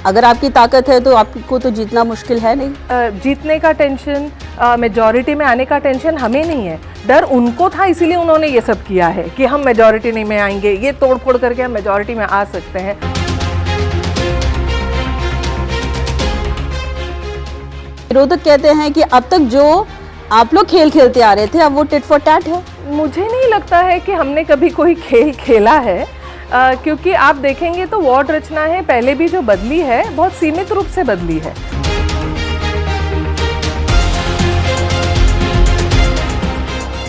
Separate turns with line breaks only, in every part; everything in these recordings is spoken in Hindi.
अगर आपकी ताकत है तो आपको तो जीतना मुश्किल है नहीं।
जीतने का टेंशन, मेजॉरिटी में आने का टेंशन हमें नहीं है, डर उनको था, इसीलिए उन्होंने ये सब किया है कि हम मेजॉरिटी नहीं में आएंगे, ये तोड़ फोड़ करके हम मेजॉरिटी में आ सकते हैं।
विरोधक कहते हैं कि अब तक जो आप लोग खेल खेलते आ रहे थे अब वो टिट फॉर टैट है।
मुझे नहीं लगता है कि हमने कभी कोई खेल खेला है, क्योंकि आप देखेंगे तो वार्ड रचना है पहले भी जो बदली है बहुत सीमित रूप से बदली है।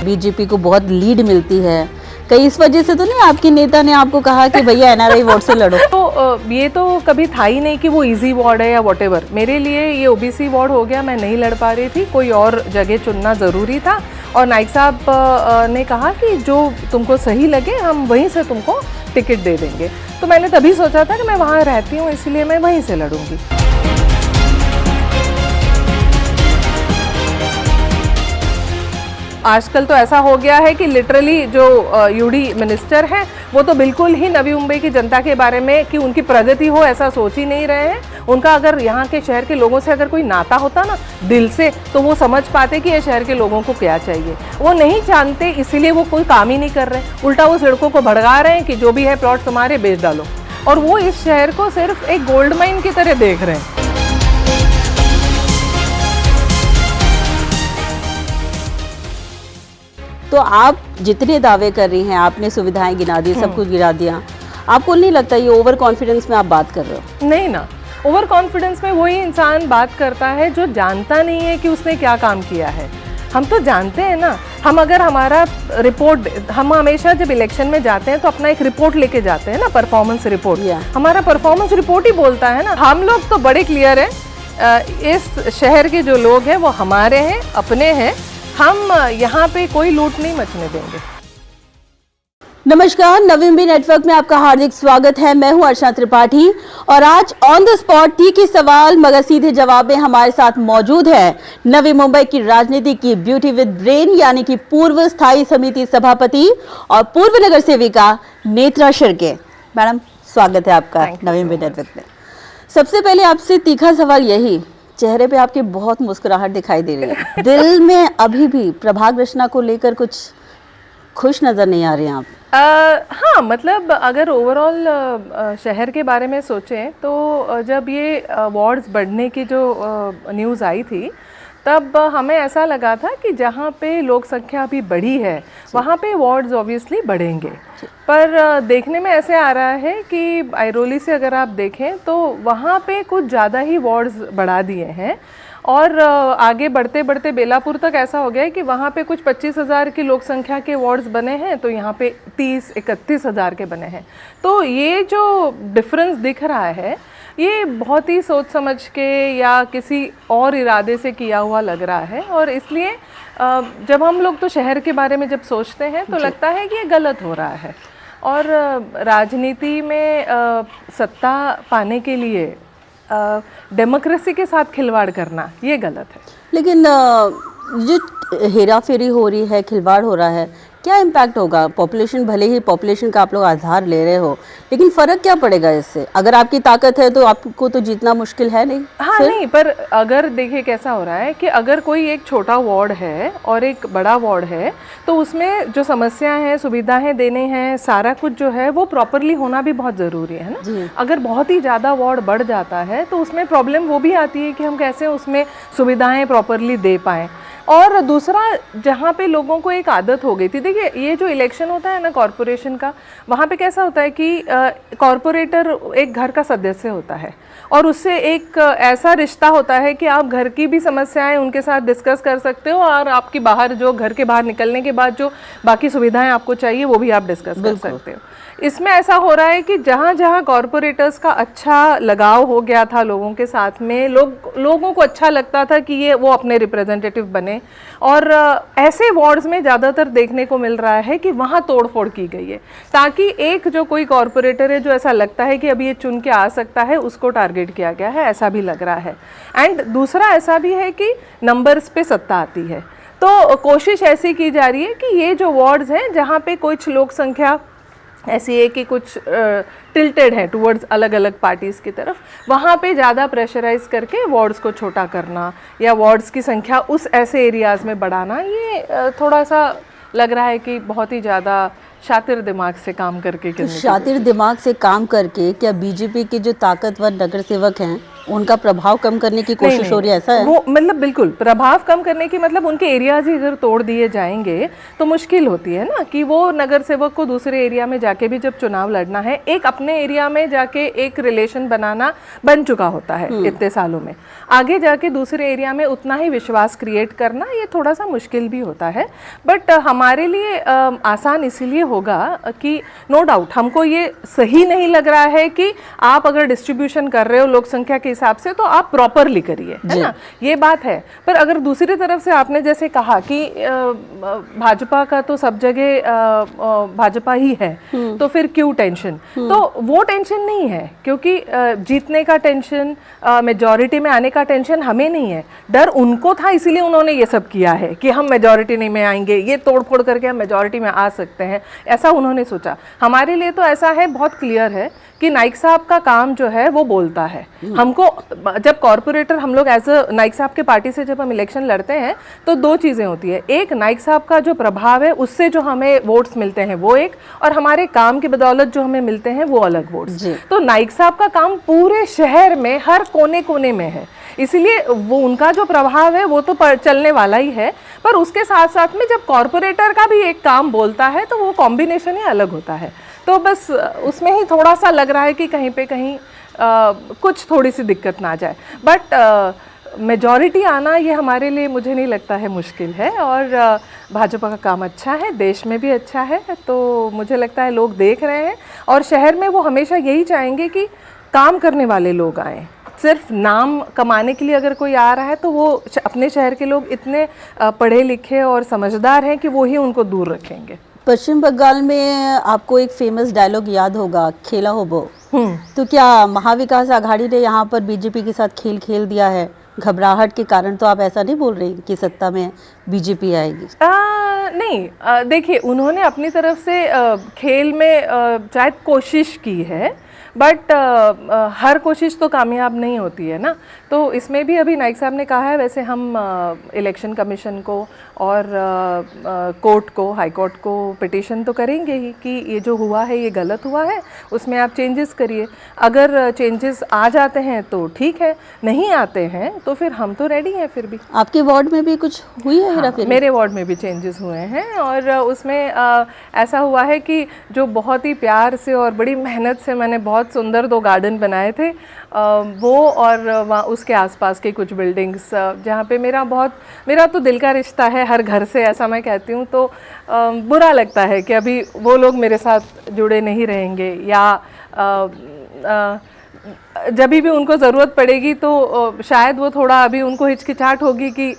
बीजेपी को बहुत लीड मिलती है, कहीं इस वजह से तो नहीं आपके नेता ने आपको कहा कि भैया एनआरआई वोट से लड़ो?
तो ये तो कभी था ही नहीं कि वो इजी वार्ड है या व्हाटएवर। मेरे लिए ये ओबीसी वार्ड हो गया, मैं नहीं लड़ पा रही थी, कोई और जगह चुनना ज़रूरी था और नाइक साहब ने कहा कि जो तुमको सही लगे हम वहीं से तुमको टिकट दे देंगे। तो मैंने तभी सोचा था कि मैं वहाँ रहती हूँ इसलिए मैं वहीं से लड़ूंगी। आजकल तो ऐसा हो गया है कि लिटरली जो यूडी मिनिस्टर हैं वो तो बिल्कुल ही नवी मुंबई की जनता के बारे में कि उनकी प्रगति हो ऐसा सोच ही नहीं रहे हैं। उनका अगर यहाँ के शहर के लोगों से अगर कोई नाता होता ना दिल से, तो वो समझ पाते कि ये शहर के लोगों को क्या चाहिए। वो नहीं जानते, इसीलिए वो कोई काम ही नहीं कर रहे, उल्टा वो सड़कों को भड़का रहे हैं कि जो भी है प्लॉट तुम्हारे बेच डालो, और वो इस शहर को सिर्फ एक गोल्ड माइन की तरह देख रहे हैं।
तो आप जितने दावे कर रही हैं, आपने सुविधाएं गिना दी, सब कुछ गिना दिया, आपको नहीं लगता ये ओवर कॉन्फिडेंस में आप बात कर रहे हो?
नहीं ना, ओवर कॉन्फिडेंस में वही इंसान बात करता है जो जानता नहीं है कि उसने क्या काम किया है। हम तो जानते हैं ना, हम अगर हमारा रिपोर्ट, हम हमेशा जब इलेक्शन में जाते हैं तो अपना एक रिपोर्ट लेके जाते हैं ना, परफॉर्मेंस रिपोर्ट। हमारा परफॉर्मेंस रिपोर्ट ही बोलता है ना। हम लोग तो बड़े क्लियर है, इस शहर के जो लोग हैं वो हमारे हैं, अपने हैं, हम यहाँ पे कोई लूट नहीं मचने देंगे।
नमस्कार, नवी मुंबई नेटवर्क में आपका हार्दिक स्वागत है। मैं हूं अर्चना त्रिपाठी और आज ऑन द स्पॉट तीखे सवाल मगर सीधे जवाब में हमारे साथ मौजूद है नवी मुंबई की राजनीति की ब्यूटी विद ब्रेन यानी कि पूर्व स्थायी समिति सभापति और पूर्व नगर सेविका नेत्रा शिर्के। मैडम, स्वागत है आपका नवी मुंबई नेटवर्क में। सबसे पहले आपसे तीखा सवाल यही, चेहरे पे आपकी बहुत मुस्कुराहट दिखाई दे रही है, दिल में अभी भी प्रभाग रचना को लेकर कुछ खुश नजर नहीं आ रहे हैं आप?
हाँ, मतलब अगर ओवरऑल शहर के बारे में सोचें तो जब ये वार्ड्स बढ़ने की जो न्यूज़ आई थी तब हमें ऐसा लगा था कि जहाँ पे लोक संख्या अभी बढ़ी है वहाँ पे वार्ड्स ऑब्वियसली बढ़ेंगे, पर देखने में ऐसे आ रहा है कि आइरोली से अगर आप देखें तो वहाँ पे कुछ ज़्यादा ही वार्ड्स बढ़ा दिए हैं और आगे बढ़ते बढ़ते बेलापुर तक ऐसा हो गया है कि वहाँ पे कुछ 25,000 की लोक संख्या के वार्ड्स बने हैं तो यहाँ पे 30-31,000 के बने हैं। तो ये जो डिफरेंस दिख रहा है ये बहुत ही सोच समझ के या किसी और इरादे से किया हुआ लग रहा है, और इसलिए जब हम लोग तो शहर के बारे में जब सोचते हैं तो लगता है कि ये गलत हो रहा है, और राजनीति में सत्ता पाने के लिए डेमोक्रेसी के साथ खिलवाड़ करना ये गलत है।
लेकिन जो हेरा फेरी हो रही है, खिलवाड़ हो रहा है, क्या इम्पैक्ट होगा? पॉपुलेशन, भले ही पॉपुलेशन का आप लोग आधार ले रहे हो, लेकिन फ़र्क क्या पड़ेगा इससे? अगर आपकी ताकत है तो आपको तो जीतना मुश्किल है नहीं?
हाँ नहीं, पर अगर देखिए कैसा हो रहा है कि अगर कोई एक छोटा वार्ड है और एक बड़ा वार्ड है तो उसमें जो समस्याएं हैं, सुविधाएं देने हैं, सारा कुछ जो है वो प्रॉपरली होना भी बहुत ज़रूरी है ना। अगर बहुत ही ज़्यादा वार्ड बढ़ जाता है तो उसमें प्रॉब्लम वो भी आती है कि हम कैसे उसमें सुविधाएँ प्रॉपरली दे पाएँ। और दूसरा, जहाँ पे लोगों को एक आदत हो गई थी, देखिए ये जो इलेक्शन होता है ना कॉरपोरेशन का, वहाँ पे कैसा होता है कि कॉरपोरेटर एक घर का सदस्य होता है और उससे एक ऐसा रिश्ता होता है कि आप घर की भी समस्याएं उनके साथ डिस्कस कर सकते हो और आपकी बाहर जो घर के बाहर निकलने के बाद जो बाकी सुविधाएं आपको चाहिए वो भी आप डिस्कस कर सकते हो। इसमें ऐसा हो रहा है कि जहाँ जहाँ कॉरपोरेटर्स का अच्छा लगाव हो गया था लोगों के साथ में, लोगों को अच्छा लगता था कि ये वो अपने रिप्रेजेंटेटिव बने, और ऐसे वार्ड्स में ज़्यादातर देखने को मिल रहा है कि वहाँ तोड़फोड़ की गई है ताकि एक जो कोई कॉरपोरेटर है जो ऐसा लगता है कि अभी ये चुन के आ सकता है उसको टारगेट किया गया है, ऐसा भी लग रहा है। एंड दूसरा ऐसा भी है कि नंबर्स पे सत्ता आती है, तो कोशिश ऐसी की जा रही है कि ये जो वार्ड्स हैं जहाँ पे कुछ लोक संख्या ऐसी है कि कुछ टिल्टेड है टुवर्ड्स अलग अलग पार्टीज़ की तरफ, वहाँ पे ज़्यादा प्रेशराइज करके वार्ड्स को छोटा करना या वार्ड्स की संख्या उस ऐसे एरियाज़ में बढ़ाना, ये थोड़ा सा लग रहा है कि बहुत ही ज़्यादा शातिर दिमाग से काम करके करने की
शातिर दिमाग से काम करके क्या बीजेपी के जो ताकतवर नगर सेवक हैं उनका प्रभाव कम करने की कोशिश हो रही है, ऐसा है?
वो मतलब बिल्कुल प्रभाव कम करने की मतलब उनके एरियाज ही अगर तोड़ दिए जाएंगे तो मुश्किल होती है ना, कि वो नगर सेवक को दूसरे एरिया में जाके भी जब चुनाव लड़ना है, एक अपने एरिया में जाके एक रिलेशन बनाना बन चुका होता है इतने सालों में, आगे जाके दूसरे एरिया में उतना ही विश्वास क्रिएट करना ये थोड़ा सा मुश्किल भी होता है। बट हमारे लिए आसान इसीलिए होगा कि नो डाउट हमको ये सही नहीं लग रहा है कि आप अगर डिस्ट्रीब्यूशन कर रहे हो लोक संख्या के हिसाब से तो आप प्रॉपरली करिए, है ना, ये बात है। पर अगर दूसरी तरफ से आपने जैसे कहा कि भाजपा का तो सब जगह भाजपा ही है, तो फिर क्यों टेंशन? तो वो टेंशन नहीं है, क्योंकि जीतने का टेंशन, मेजॉरिटी में आने का टेंशन हमें नहीं है, डर उनको था, इसीलिए उन्होंने ये सब किया है कि हम मेजॉरिटी नहीं में आएंगे, ये तोड़ फोड़ करके हम मेजॉरिटी में आ सकते हैं, ऐसा उन्होंने सोचा। हमारे लिए तो ऐसा है, बहुत क्लियर है कि नाइक साहब का काम जो है वो बोलता है। हमको जब कॉर्पोरेटर हम लोग एज अ नाइक साहब के पार्टी से जब हम इलेक्शन लड़ते हैं तो दो चीज़ें होती है, एक नाइक साहब का जो प्रभाव है उससे जो हमें वोट्स मिलते हैं वो एक, और हमारे काम की बदौलत जो हमें मिलते हैं वो अलग वोट्स। तो नाइक साहब का काम पूरे शहर में हर कोने कोने में है, इसलिए वो उनका जो प्रभाव है वो तो चलने वाला ही है। पर उसके साथ साथ में जब कॉर्पोरेटर का भी एक काम बोलता है तो वो कॉम्बिनेशन ही अलग होता है। तो बस उसमें ही थोड़ा सा लग रहा है कि कहीं पे कहीं कुछ थोड़ी सी दिक्कत ना आ जाए। बट मेजॉरिटी आना ये हमारे लिए मुझे नहीं लगता है मुश्किल है, और भाजपा का काम अच्छा है, देश में भी अच्छा है, तो मुझे लगता है लोग देख रहे हैं और शहर में वो हमेशा यही चाहेंगे कि काम करने वाले लोग आएँ। सिर्फ नाम कमाने के लिए अगर कोई आ रहा है तो वो अपने शहर के लोग इतने पढ़े लिखे और समझदार हैं कि वो ही उनको दूर रखेंगे।
पश्चिम बंगाल में आपको एक फेमस डायलॉग याद होगा, खेला हो वो, तो क्या महाविकास आघाड़ी ने यहाँ पर बीजेपी के साथ खेल खेल दिया है? घबराहट के कारण तो आप ऐसा नहीं बोल रही कि सत्ता में बीजेपी आएगी?
नहीं, देखिए उन्होंने अपनी तरफ से खेल में शायद कोशिश की है, बट हर कोशिश तो कामयाब नहीं होती है ना। तो इसमें भी अभी नाइक साहब ने कहा है, वैसे हम इलेक्शन कमीशन को और कोर्ट को, हाई कोर्ट को पिटीशन तो करेंगे ही कि ये जो हुआ है ये गलत हुआ है, उसमें आप चेंजेस करिए। अगर चेंजेस आ जाते हैं तो ठीक है, नहीं आते हैं तो फिर हम तो रेडी हैं फिर भी।
आपके वार्ड में भी कुछ हुई है हेराफेरी?
मेरे वार्ड में भी चेंजेस हुए हैं, और उसमें ऐसा हुआ है कि जो बहुत ही प्यार से और बड़ी मेहनत से मैंने बहुत सुंदर 2 गार्डन बनाए थे, वो और वहाँ उसके आसपास के कुछ बिल्डिंग्स जहाँ पे मेरा तो दिल का रिश्ता है हर घर से, ऐसा मैं कहती हूँ। तो बुरा लगता है कि अभी वो लोग मेरे साथ जुड़े नहीं रहेंगे, या जब भी उनको ज़रूरत पड़ेगी तो शायद वो थोड़ा अभी उनको हिचकिचाहट होगी कि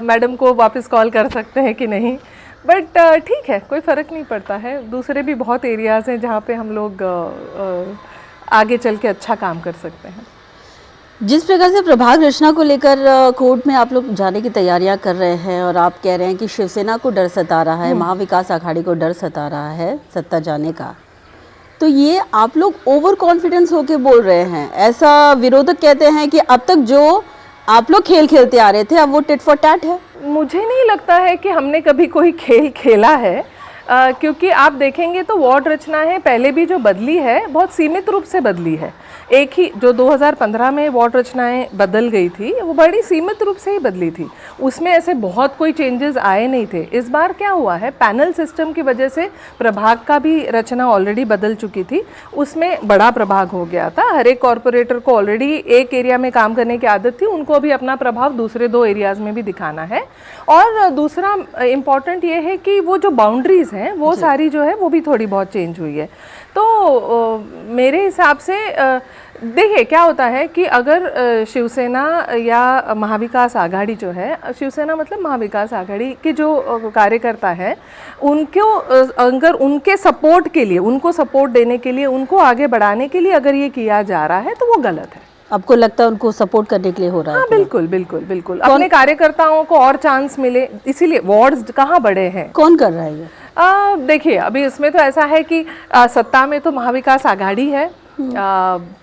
मैडम को वापस कॉल कर सकते हैं कि नहीं। बट ठीक है, कोई फ़र्क नहीं पड़ता है। दूसरे भी बहुत एरियाज़ हैं जहाँ पे हम लोग आगे चल के अच्छा काम कर सकते हैं।
जिस प्रकार से प्रभाग रचना को लेकर कोर्ट में आप लोग जाने की तैयारियां कर रहे हैं और आप कह रहे हैं कि शिवसेना को डर सता रहा है, महाविकास आघाड़ी को डर सता रहा है सत्ता जाने का, तो ये आप लोग ओवर कॉन्फिडेंस होके बोल रहे हैं। ऐसा विरोधक कहते हैं कि अब तक जो आप लोग खेल खेलते आ रहे थे अब वो टिट फॉर टैट है। मुझे
नहीं लगता है कि हमने कभी कोई खेल खेला है, क्योंकि आप देखेंगे तो वार्ड रचना है पहले भी जो बदली है बहुत सीमित रूप से बदली है। एक ही जो 2015 में वार्ड रचनाएं बदल गई थी वो बड़ी सीमित रूप से ही बदली थी, उसमें ऐसे बहुत कोई चेंजेस आए नहीं थे। इस बार क्या हुआ है, पैनल सिस्टम की वजह से प्रभाग का भी रचना ऑलरेडी बदल चुकी थी, उसमें बड़ा प्रभाग हो गया था। हर एक कॉरपोरेटर को ऑलरेडी एक एरिया में काम करने की आदत थी, उनको भी अपना प्रभाव दूसरे 2 एरियाज़ में भी दिखाना है। और दूसरा इम्पॉर्टेंट ये है कि वो जो बाउंड्रीज़ हैं वो सारी जो है वो भी थोड़ी बहुत चेंज हुई है। तो मेरे हिसाब से देखिए क्या होता है कि अगर शिवसेना या महाविकास आघाड़ी जो है, शिवसेना मतलब महाविकास आघाड़ी के जो कार्यकर्ता है उनको अगर उनके सपोर्ट के लिए, उनको सपोर्ट देने के लिए, उनको आगे बढ़ाने के लिए अगर ये किया जा रहा है तो वो गलत है।
आपको लगता है उनको सपोर्ट करने के लिए हो रहा है?
हाँ बिल्कुल बिल्कुल बिल्कुल, अपने कार्यकर्ताओं को और चांस मिले, इसीलिए वार्ड्स कहाँ बड़े हैं।
कौन कर रहा है ये?
देखिए, अभी इसमें तो ऐसा है कि सत्ता में तो महाविकास आघाड़ी है,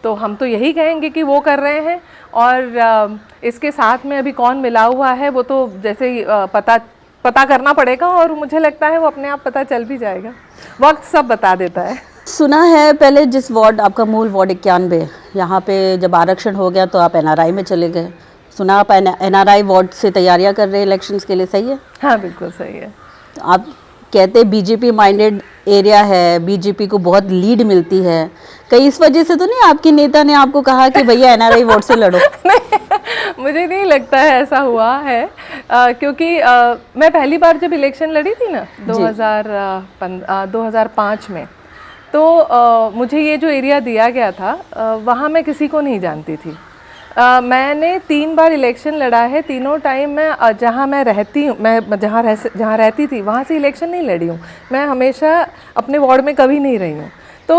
तो हम तो यही कहेंगे कि वो कर रहे हैं। और इसके साथ में अभी कौन मिला हुआ है वो तो जैसे ही पता करना पड़ेगा, और मुझे लगता है वो अपने आप पता चल भी जाएगा, वक्त सब बता देता है।
सुना है पहले जिस वार्ड आपका मूल वार्ड 91, यहाँ पे जब आरक्षण हो गया तो आप एनआरआई में चले गए। सुना आप एनआरआई वार्ड से तैयारियां कर रहे हैं इलेक्शंस के लिए, सही है?
हाँ, बिल्कुल सही है।
तो आप कहते बीजेपी माइंडेड एरिया है, बीजेपी को बहुत लीड मिलती है, कहीं इस वजह से तो नहीं आपके नेता ने आपको कहा कि भैया एनआरआई वोट से लड़ो?
नहीं, मुझे नहीं लगता है ऐसा हुआ है, क्योंकि मैं पहली बार जब इलेक्शन लड़ी थी ना 2005 में, तो मुझे ये जो एरिया दिया गया था वहाँ मैं किसी को नहीं जानती थी। मैंने 3 बार इलेक्शन लड़ा है, तीनों टाइम मैं जहाँ मैं रहती हूँ, मैं जहाँ रहती थी वहाँ से इलेक्शन नहीं लड़ी हूँ। मैं हमेशा अपने वार्ड में कभी नहीं रही हूँ, तो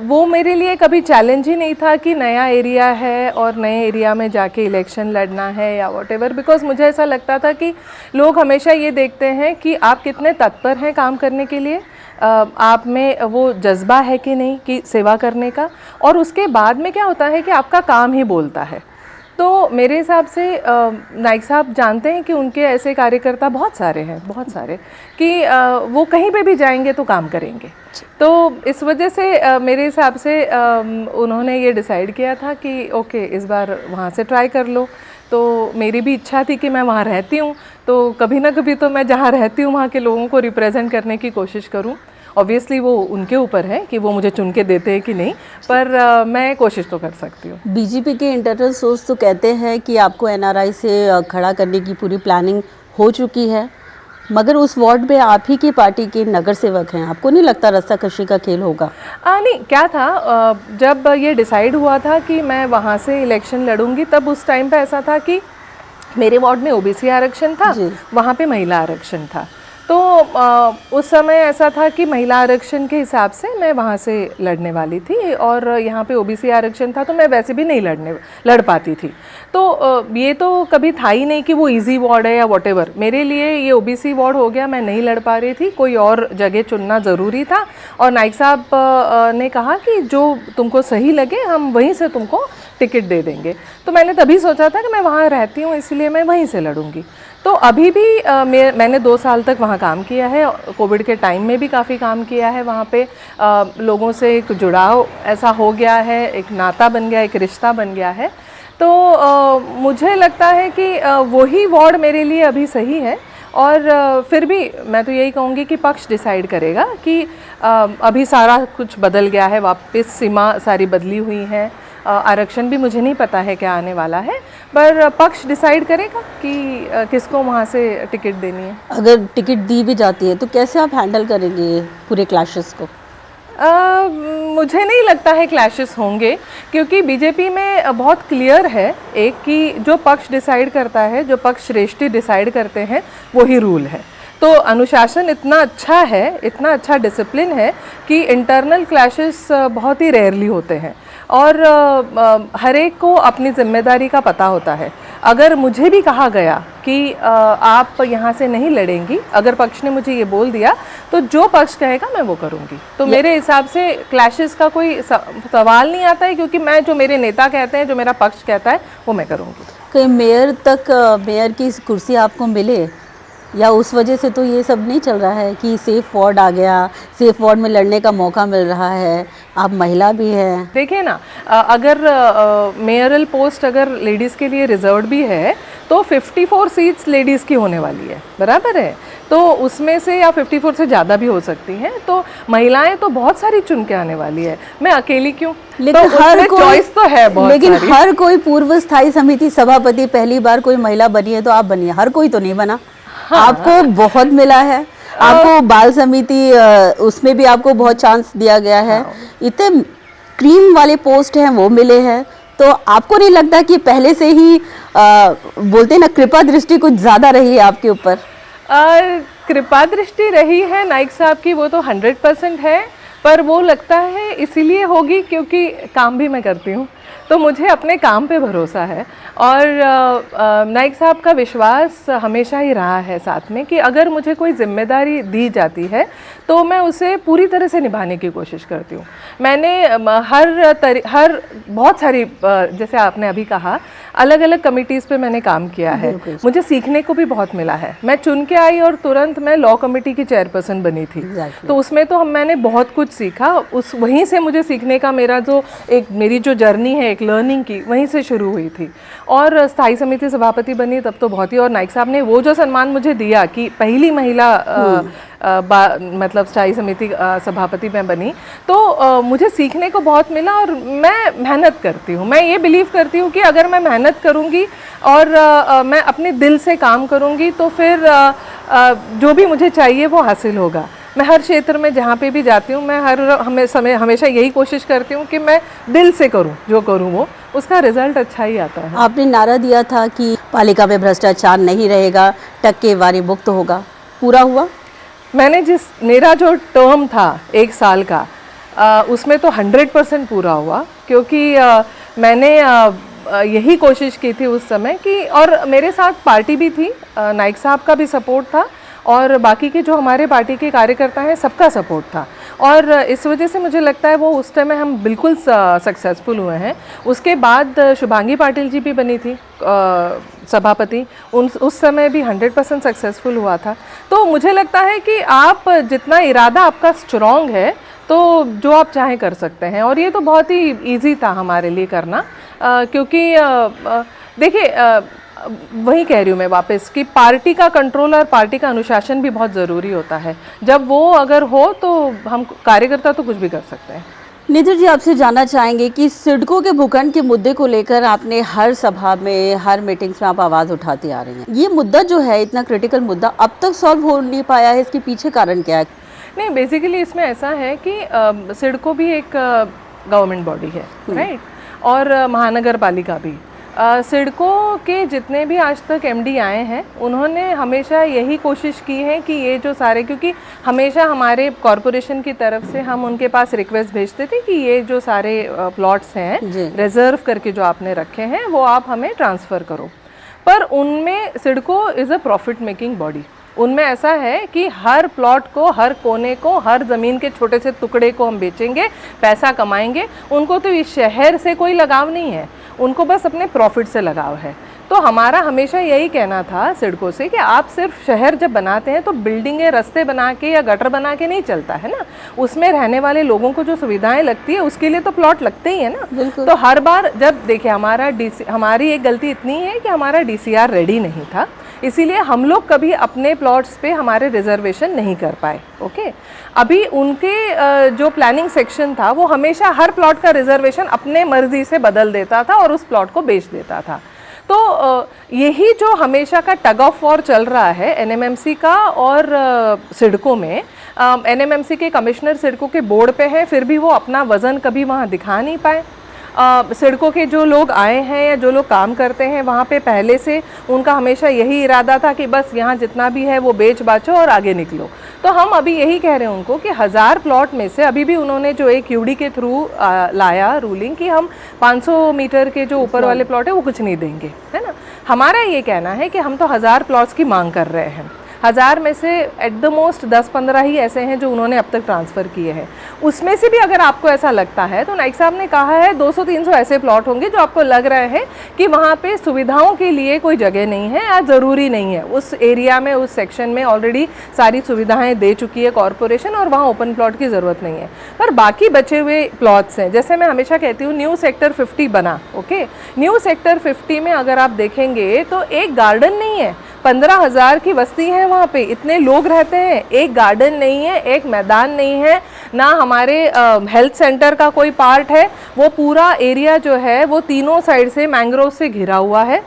वो मेरे लिए कभी चैलेंज ही नहीं था कि नया एरिया है और नए एरिया में जाके इलेक्शन लड़ना है या व्हाटएवर, बिकॉज मुझे ऐसा लगता था कि लोग हमेशा ये देखते हैं कि आप कितने तत्पर हैं काम करने के लिए, आप में वो जज्बा है कि नहीं कि सेवा करने का, और उसके बाद में क्या होता है कि आपका काम ही बोलता है। तो मेरे हिसाब से नाइक साहब जानते हैं कि उनके ऐसे कार्यकर्ता बहुत सारे हैं, बहुत सारे, कि वो कहीं पे भी जाएंगे तो काम करेंगे। तो इस वजह से मेरे हिसाब से उन्होंने ये डिसाइड किया था कि ओके, इस बार वहाँ से ट्राई कर लो। तो मेरी भी इच्छा थी कि मैं वहाँ रहती हूँ, तो कभी ना कभी तो मैं जहाँ रहती हूँ वहाँ के लोगों को रिप्रेजेंट करने की कोशिश करूँ। ऑब्वियसली वो उनके ऊपर है कि वो मुझे चुन के देते हैं कि नहीं, पर मैं कोशिश तो कर सकती हूँ।
बीजेपी के इंटरनल सोर्स तो कहते हैं कि आपको एनआरआई से खड़ा करने की पूरी प्लानिंग हो चुकी है, मगर उस वार्ड में आप ही की पार्टी के नगर सेवक हैं, आपको नहीं लगता रस्साकशी का खेल होगा?
नहीं, क्या था, जब ये डिसाइड हुआ था कि मैं वहाँ से इलेक्शन लड़ूंगी, तब उस टाइम पे ऐसा था कि मेरे वार्ड में ओबीसी आरक्षण था, वहाँ पे महिला आरक्षण था। तो उस समय ऐसा था कि महिला आरक्षण के हिसाब से मैं वहाँ से लड़ने वाली थी, और यहाँ पे ओबीसी आरक्षण था तो मैं वैसे भी नहीं लड़ पाती थी। तो ये तो कभी था ही नहीं कि वो इजी वार्ड है या व्हाटएवर। मेरे लिए ये ओबीसी वार्ड हो गया, मैं नहीं लड़ पा रही थी, कोई और जगह चुनना ज़रूरी था, और नाइक साहब ने कहा कि जो तुमको सही लगे हम वहीं से तुमको टिकट दे देंगे। तो मैंने तभी सोचा था कि मैं वहाँ रहती हूँ इसलिए मैं वहीं से लड़ूंगी। तो अभी भी मैंने 2 साल तक वहाँ काम किया है, कोविड के टाइम में भी काफ़ी काम किया है वहाँ पे। लोगों से एक जुड़ाव ऐसा हो गया है, एक नाता बन गया, एक रिश्ता बन गया है। तो मुझे लगता है कि वही वार्ड मेरे लिए अभी सही है, और फिर भी मैं तो यही कहूँगी कि पक्ष डिसाइड करेगा कि अभी सारा कुछ बदल गया है, वापस सीमा सारी बदली हुई है, आरक्षण भी मुझे नहीं पता है क्या आने वाला है, पर पक्ष डिसाइड करेगा कि किसको वहाँ से टिकट देनी है।
अगर टिकट दी भी जाती है तो कैसे आप हैंडल करेंगे पूरे क्लैशेस को?
मुझे नहीं लगता है क्लैशेस होंगे, क्योंकि बीजेपी में बहुत क्लियर है एक कि जो पक्ष डिसाइड करता है, जो पक्ष श्रेष्ठी डिसाइड करते हैं, वही रूल है। तो अनुशासन इतना अच्छा है, इतना अच्छा डिसिप्लिन है कि इंटरनल क्लैशेस बहुत ही रेयरली होते हैं, और हर एक को अपनी जिम्मेदारी का पता होता है। अगर मुझे भी कहा गया कि आप यहाँ से नहीं लड़ेंगी, अगर पक्ष ने मुझे ये बोल दिया, तो जो पक्ष कहेगा मैं वो करूँगी। तो मेरे हिसाब से क्लैशेस का कोई सवाल नहीं आता है, क्योंकि मैं जो मेरे नेता कहते हैं, जो मेरा पक्ष कहता है, वो मैं करूँगी।
कहीं मेयर की कुर्सी आपको मिले, या उस वजह से तो ये सब नहीं चल रहा है कि सेफ वार्ड आ गया, सेफ वार्ड में लड़ने का मौका मिल रहा है, आप महिला भी हैं? देखिए
ना, अगर मेयरल पोस्ट अगर लेडीज़ के लिए रिजर्व्ड भी है तो 54 सीट्स लेडीज़ की होने वाली है, बराबर है। तो उसमें से या 54 से ज़्यादा भी हो सकती हैं, तो महिलाएं तो बहुत सारी चुन के आने वाली है, मैं अकेली क्यों?
लेकिन
तो हर चॉइस तो है बहुत
लेकिन
सारी।
हर कोई पूर्व स्थायी समिति सभापति पहली बार कोई महिला बनी है, तो आप बनिए, हर कोई तो नहीं बना। हाँ। आपको बहुत मिला है, आपको बाल समिति उसमें भी आपको बहुत चांस दिया गया है, इतने क्रीम वाले पोस्ट हैं वो मिले हैं, तो आपको नहीं लगता कि पहले से ही बोलते हैं ना, कृपा दृष्टि कुछ ज़्यादा रही है आपके ऊपर?
कृपा दृष्टि रही है नाइक साहब की, वो तो 100% है, पर वो लगता है इसीलिए होगी क्योंकि काम भी मैं करती हूँ। तो मुझे अपने काम पे भरोसा है और नाइक साहब का विश्वास हमेशा ही रहा है साथ में कि अगर मुझे कोई जिम्मेदारी दी जाती है तो मैं उसे पूरी तरह से निभाने की कोशिश करती हूँ। मैंने हर बहुत सारी जैसे आपने अभी कहा अलग अलग कमिटीज़ पे मैंने काम किया है, मुझे सीखने को भी बहुत मिला है। मैं चुन के आई और तुरंत मैं लॉ कमेटी की चेयरपर्सन बनी थी। तो उसमें तो मैंने बहुत कुछ सीखा, उस वहीं से मुझे सीखने का मेरी जो जर्नी है एक लर्निंग की वहीं से शुरू हुई थी। और स्थायी समिति सभापति बनी तब तो बहुत ही, और नाइक साहब ने वो जो सम्मान मुझे दिया कि पहली महिला मतलब स्थायी समिति सभापति मैं बनी, तो मुझे सीखने को बहुत मिला और मैं मेहनत करती हूँ। मैं ये बिलीव करती हूँ कि अगर मैं मेहनत करूँगी और मैं अपने दिल से काम करूँगी तो फिर जो भी मुझे चाहिए वो हासिल होगा। मैं हर क्षेत्र में जहाँ पे भी जाती हूँ मैं हमेशा यही कोशिश करती हूँ कि मैं दिल से करूँ, जो करूँ वो उसका रिजल्ट अच्छा ही आता है।
आपने नारा दिया था कि पालिका में भ्रष्टाचार नहीं रहेगा, टक्केवारी मुक्त होगा, पूरा हुआ?
मेरा जो टर्म था 1 साल का उसमें तो 100% पूरा हुआ, क्योंकि मैंने यही कोशिश की थी उस समय कि, और मेरे साथ पार्टी भी थी, नाइक साहब का भी सपोर्ट था और बाकी के जो हमारे पार्टी के कार्यकर्ता हैं सबका सपोर्ट था, और इस वजह से मुझे लगता है वो उस टाइम हम बिल्कुल सक्सेसफुल हुए हैं। उसके बाद शुभांगी पाटिल जी भी बनी थी सभापति, उस समय भी 100% सक्सेसफुल हुआ था। तो मुझे लगता है कि आप जितना इरादा आपका स्ट्रॉन्ग है तो जो आप चाहें कर सकते हैं, और ये तो बहुत ही इजी था हमारे लिए करना, क्योंकि देखिए वही कह रही हूँ मैं वापस कि पार्टी का कंट्रोल और पार्टी का अनुशासन भी बहुत ज़रूरी होता है। जब वो अगर हो तो हम कार्यकर्ता तो कुछ भी कर सकते हैं।
निधि जी, आपसे जानना चाहेंगे कि सिडको के भूखंड के मुद्दे को लेकर आपने हर सभा में, हर मीटिंग्स में आप आवाज़ उठाती आ रही हैं। ये मुद्दा जो है, इतना क्रिटिकल मुद्दा, अब तक सॉल्व हो नहीं पाया है, इसके पीछे कारण क्या है?
नहीं, बेसिकली इसमें ऐसा है कि सिडको भी एक गवर्नमेंट बॉडी है, राइट, और महानगर पालिका भी। सिडको के जितने भी आज तक एमडी आए हैं उन्होंने हमेशा यही कोशिश की है कि ये जो सारे, क्योंकि हमेशा हमारे कॉरपोरेशन की तरफ से हम उनके पास रिक्वेस्ट भेजते थे कि ये जो सारे प्लॉट्स हैं रिजर्व करके जो आपने रखे हैं वो आप हमें ट्रांसफ़र करो। पर उनमें CIDCO is a profit making body. उनमें ऐसा है कि हर प्लॉट को, हर कोने को, हर ज़मीन के छोटे से टुकड़े को हम बेचेंगे, पैसा कमाएंगे। उनको तो इस शहर से कोई लगाव नहीं है, उनको बस अपने प्रॉफिट से लगाव है। तो हमारा हमेशा यही कहना था सिडको से कि आप सिर्फ शहर जब बनाते हैं तो बिल्डिंगें, रास्ते बना के या गटर बना के नहीं चलता है ना, उसमें रहने वाले लोगों को जो सुविधाएं लगती है उसके लिए तो प्लॉट लगते ही है ना। तो हर बार जब देखिए हमारी एक गलती इतनी है कि हमारा DCR रेडी नहीं था, इसीलिए हम लोग कभी अपने प्लॉट्स पे हमारे रिजर्वेशन नहीं कर पाए। ओके, अभी उनके जो प्लानिंग सेक्शन था वो हमेशा हर प्लॉट का रिजर्वेशन अपने मर्जी से बदल देता था और उस प्लॉट को बेच देता था। तो यही जो हमेशा का टग ऑफ वॉर चल रहा है NMMC का और सिडको में। NMMC के कमिश्नर सिडको के बोर्ड पे हैं, फिर भी वो अपना वज़न कभी वहाँ दिखा नहीं पाए। सिडको के जो लोग आए हैं या जो लोग काम करते हैं वहाँ पे पहले से उनका हमेशा यही इरादा था कि बस यहाँ जितना भी है वो बेच बाचो और आगे निकलो। तो हम अभी यही कह रहे हैं उनको कि 1000 प्लॉट में से अभी भी उन्होंने जो एक UD के थ्रू लाया रूलिंग कि हम 500 मीटर के जो ऊपर वाले प्लॉट है वो कुछ नहीं देंगे, है ना। हमारा ये कहना है कि हम तो 1000 प्लॉट्स की मांग कर रहे हैं, 1000 में से एट द मोस्ट 10-15 ही ऐसे हैं जो उन्होंने अब तक ट्रांसफ़र किए हैं। उसमें से भी अगर आपको ऐसा लगता है तो नाइक साहब ने कहा है 200-300 ऐसे प्लॉट होंगे जो आपको लग रहे हैं कि वहाँ पे सुविधाओं के लिए कोई जगह नहीं है या ज़रूरी नहीं है। उस एरिया में, उस सेक्शन में ऑलरेडी सारी सुविधाएं दे चुकी है कॉरपोरेशन और वहाँ ओपन प्लॉट की ज़रूरत नहीं है। पर बाकी बचे हुए प्लॉट्स हैं, जैसे मैं हमेशा कहती हूँ न्यू सेक्टर 50 बना। ओके, न्यू सेक्टर 50 में अगर आप देखेंगे तो एक गार्डन नहीं है, 15,000 की बस्ती है वहाँ पे, इतने लोग रहते हैं, एक गार्डन नहीं है, एक मैदान नहीं है, ना हमारे हेल्थ सेंटर का कोई पार्ट है। वो पूरा एरिया जो है वो तीनों साइड से मैंग्रोव से घिरा हुआ है,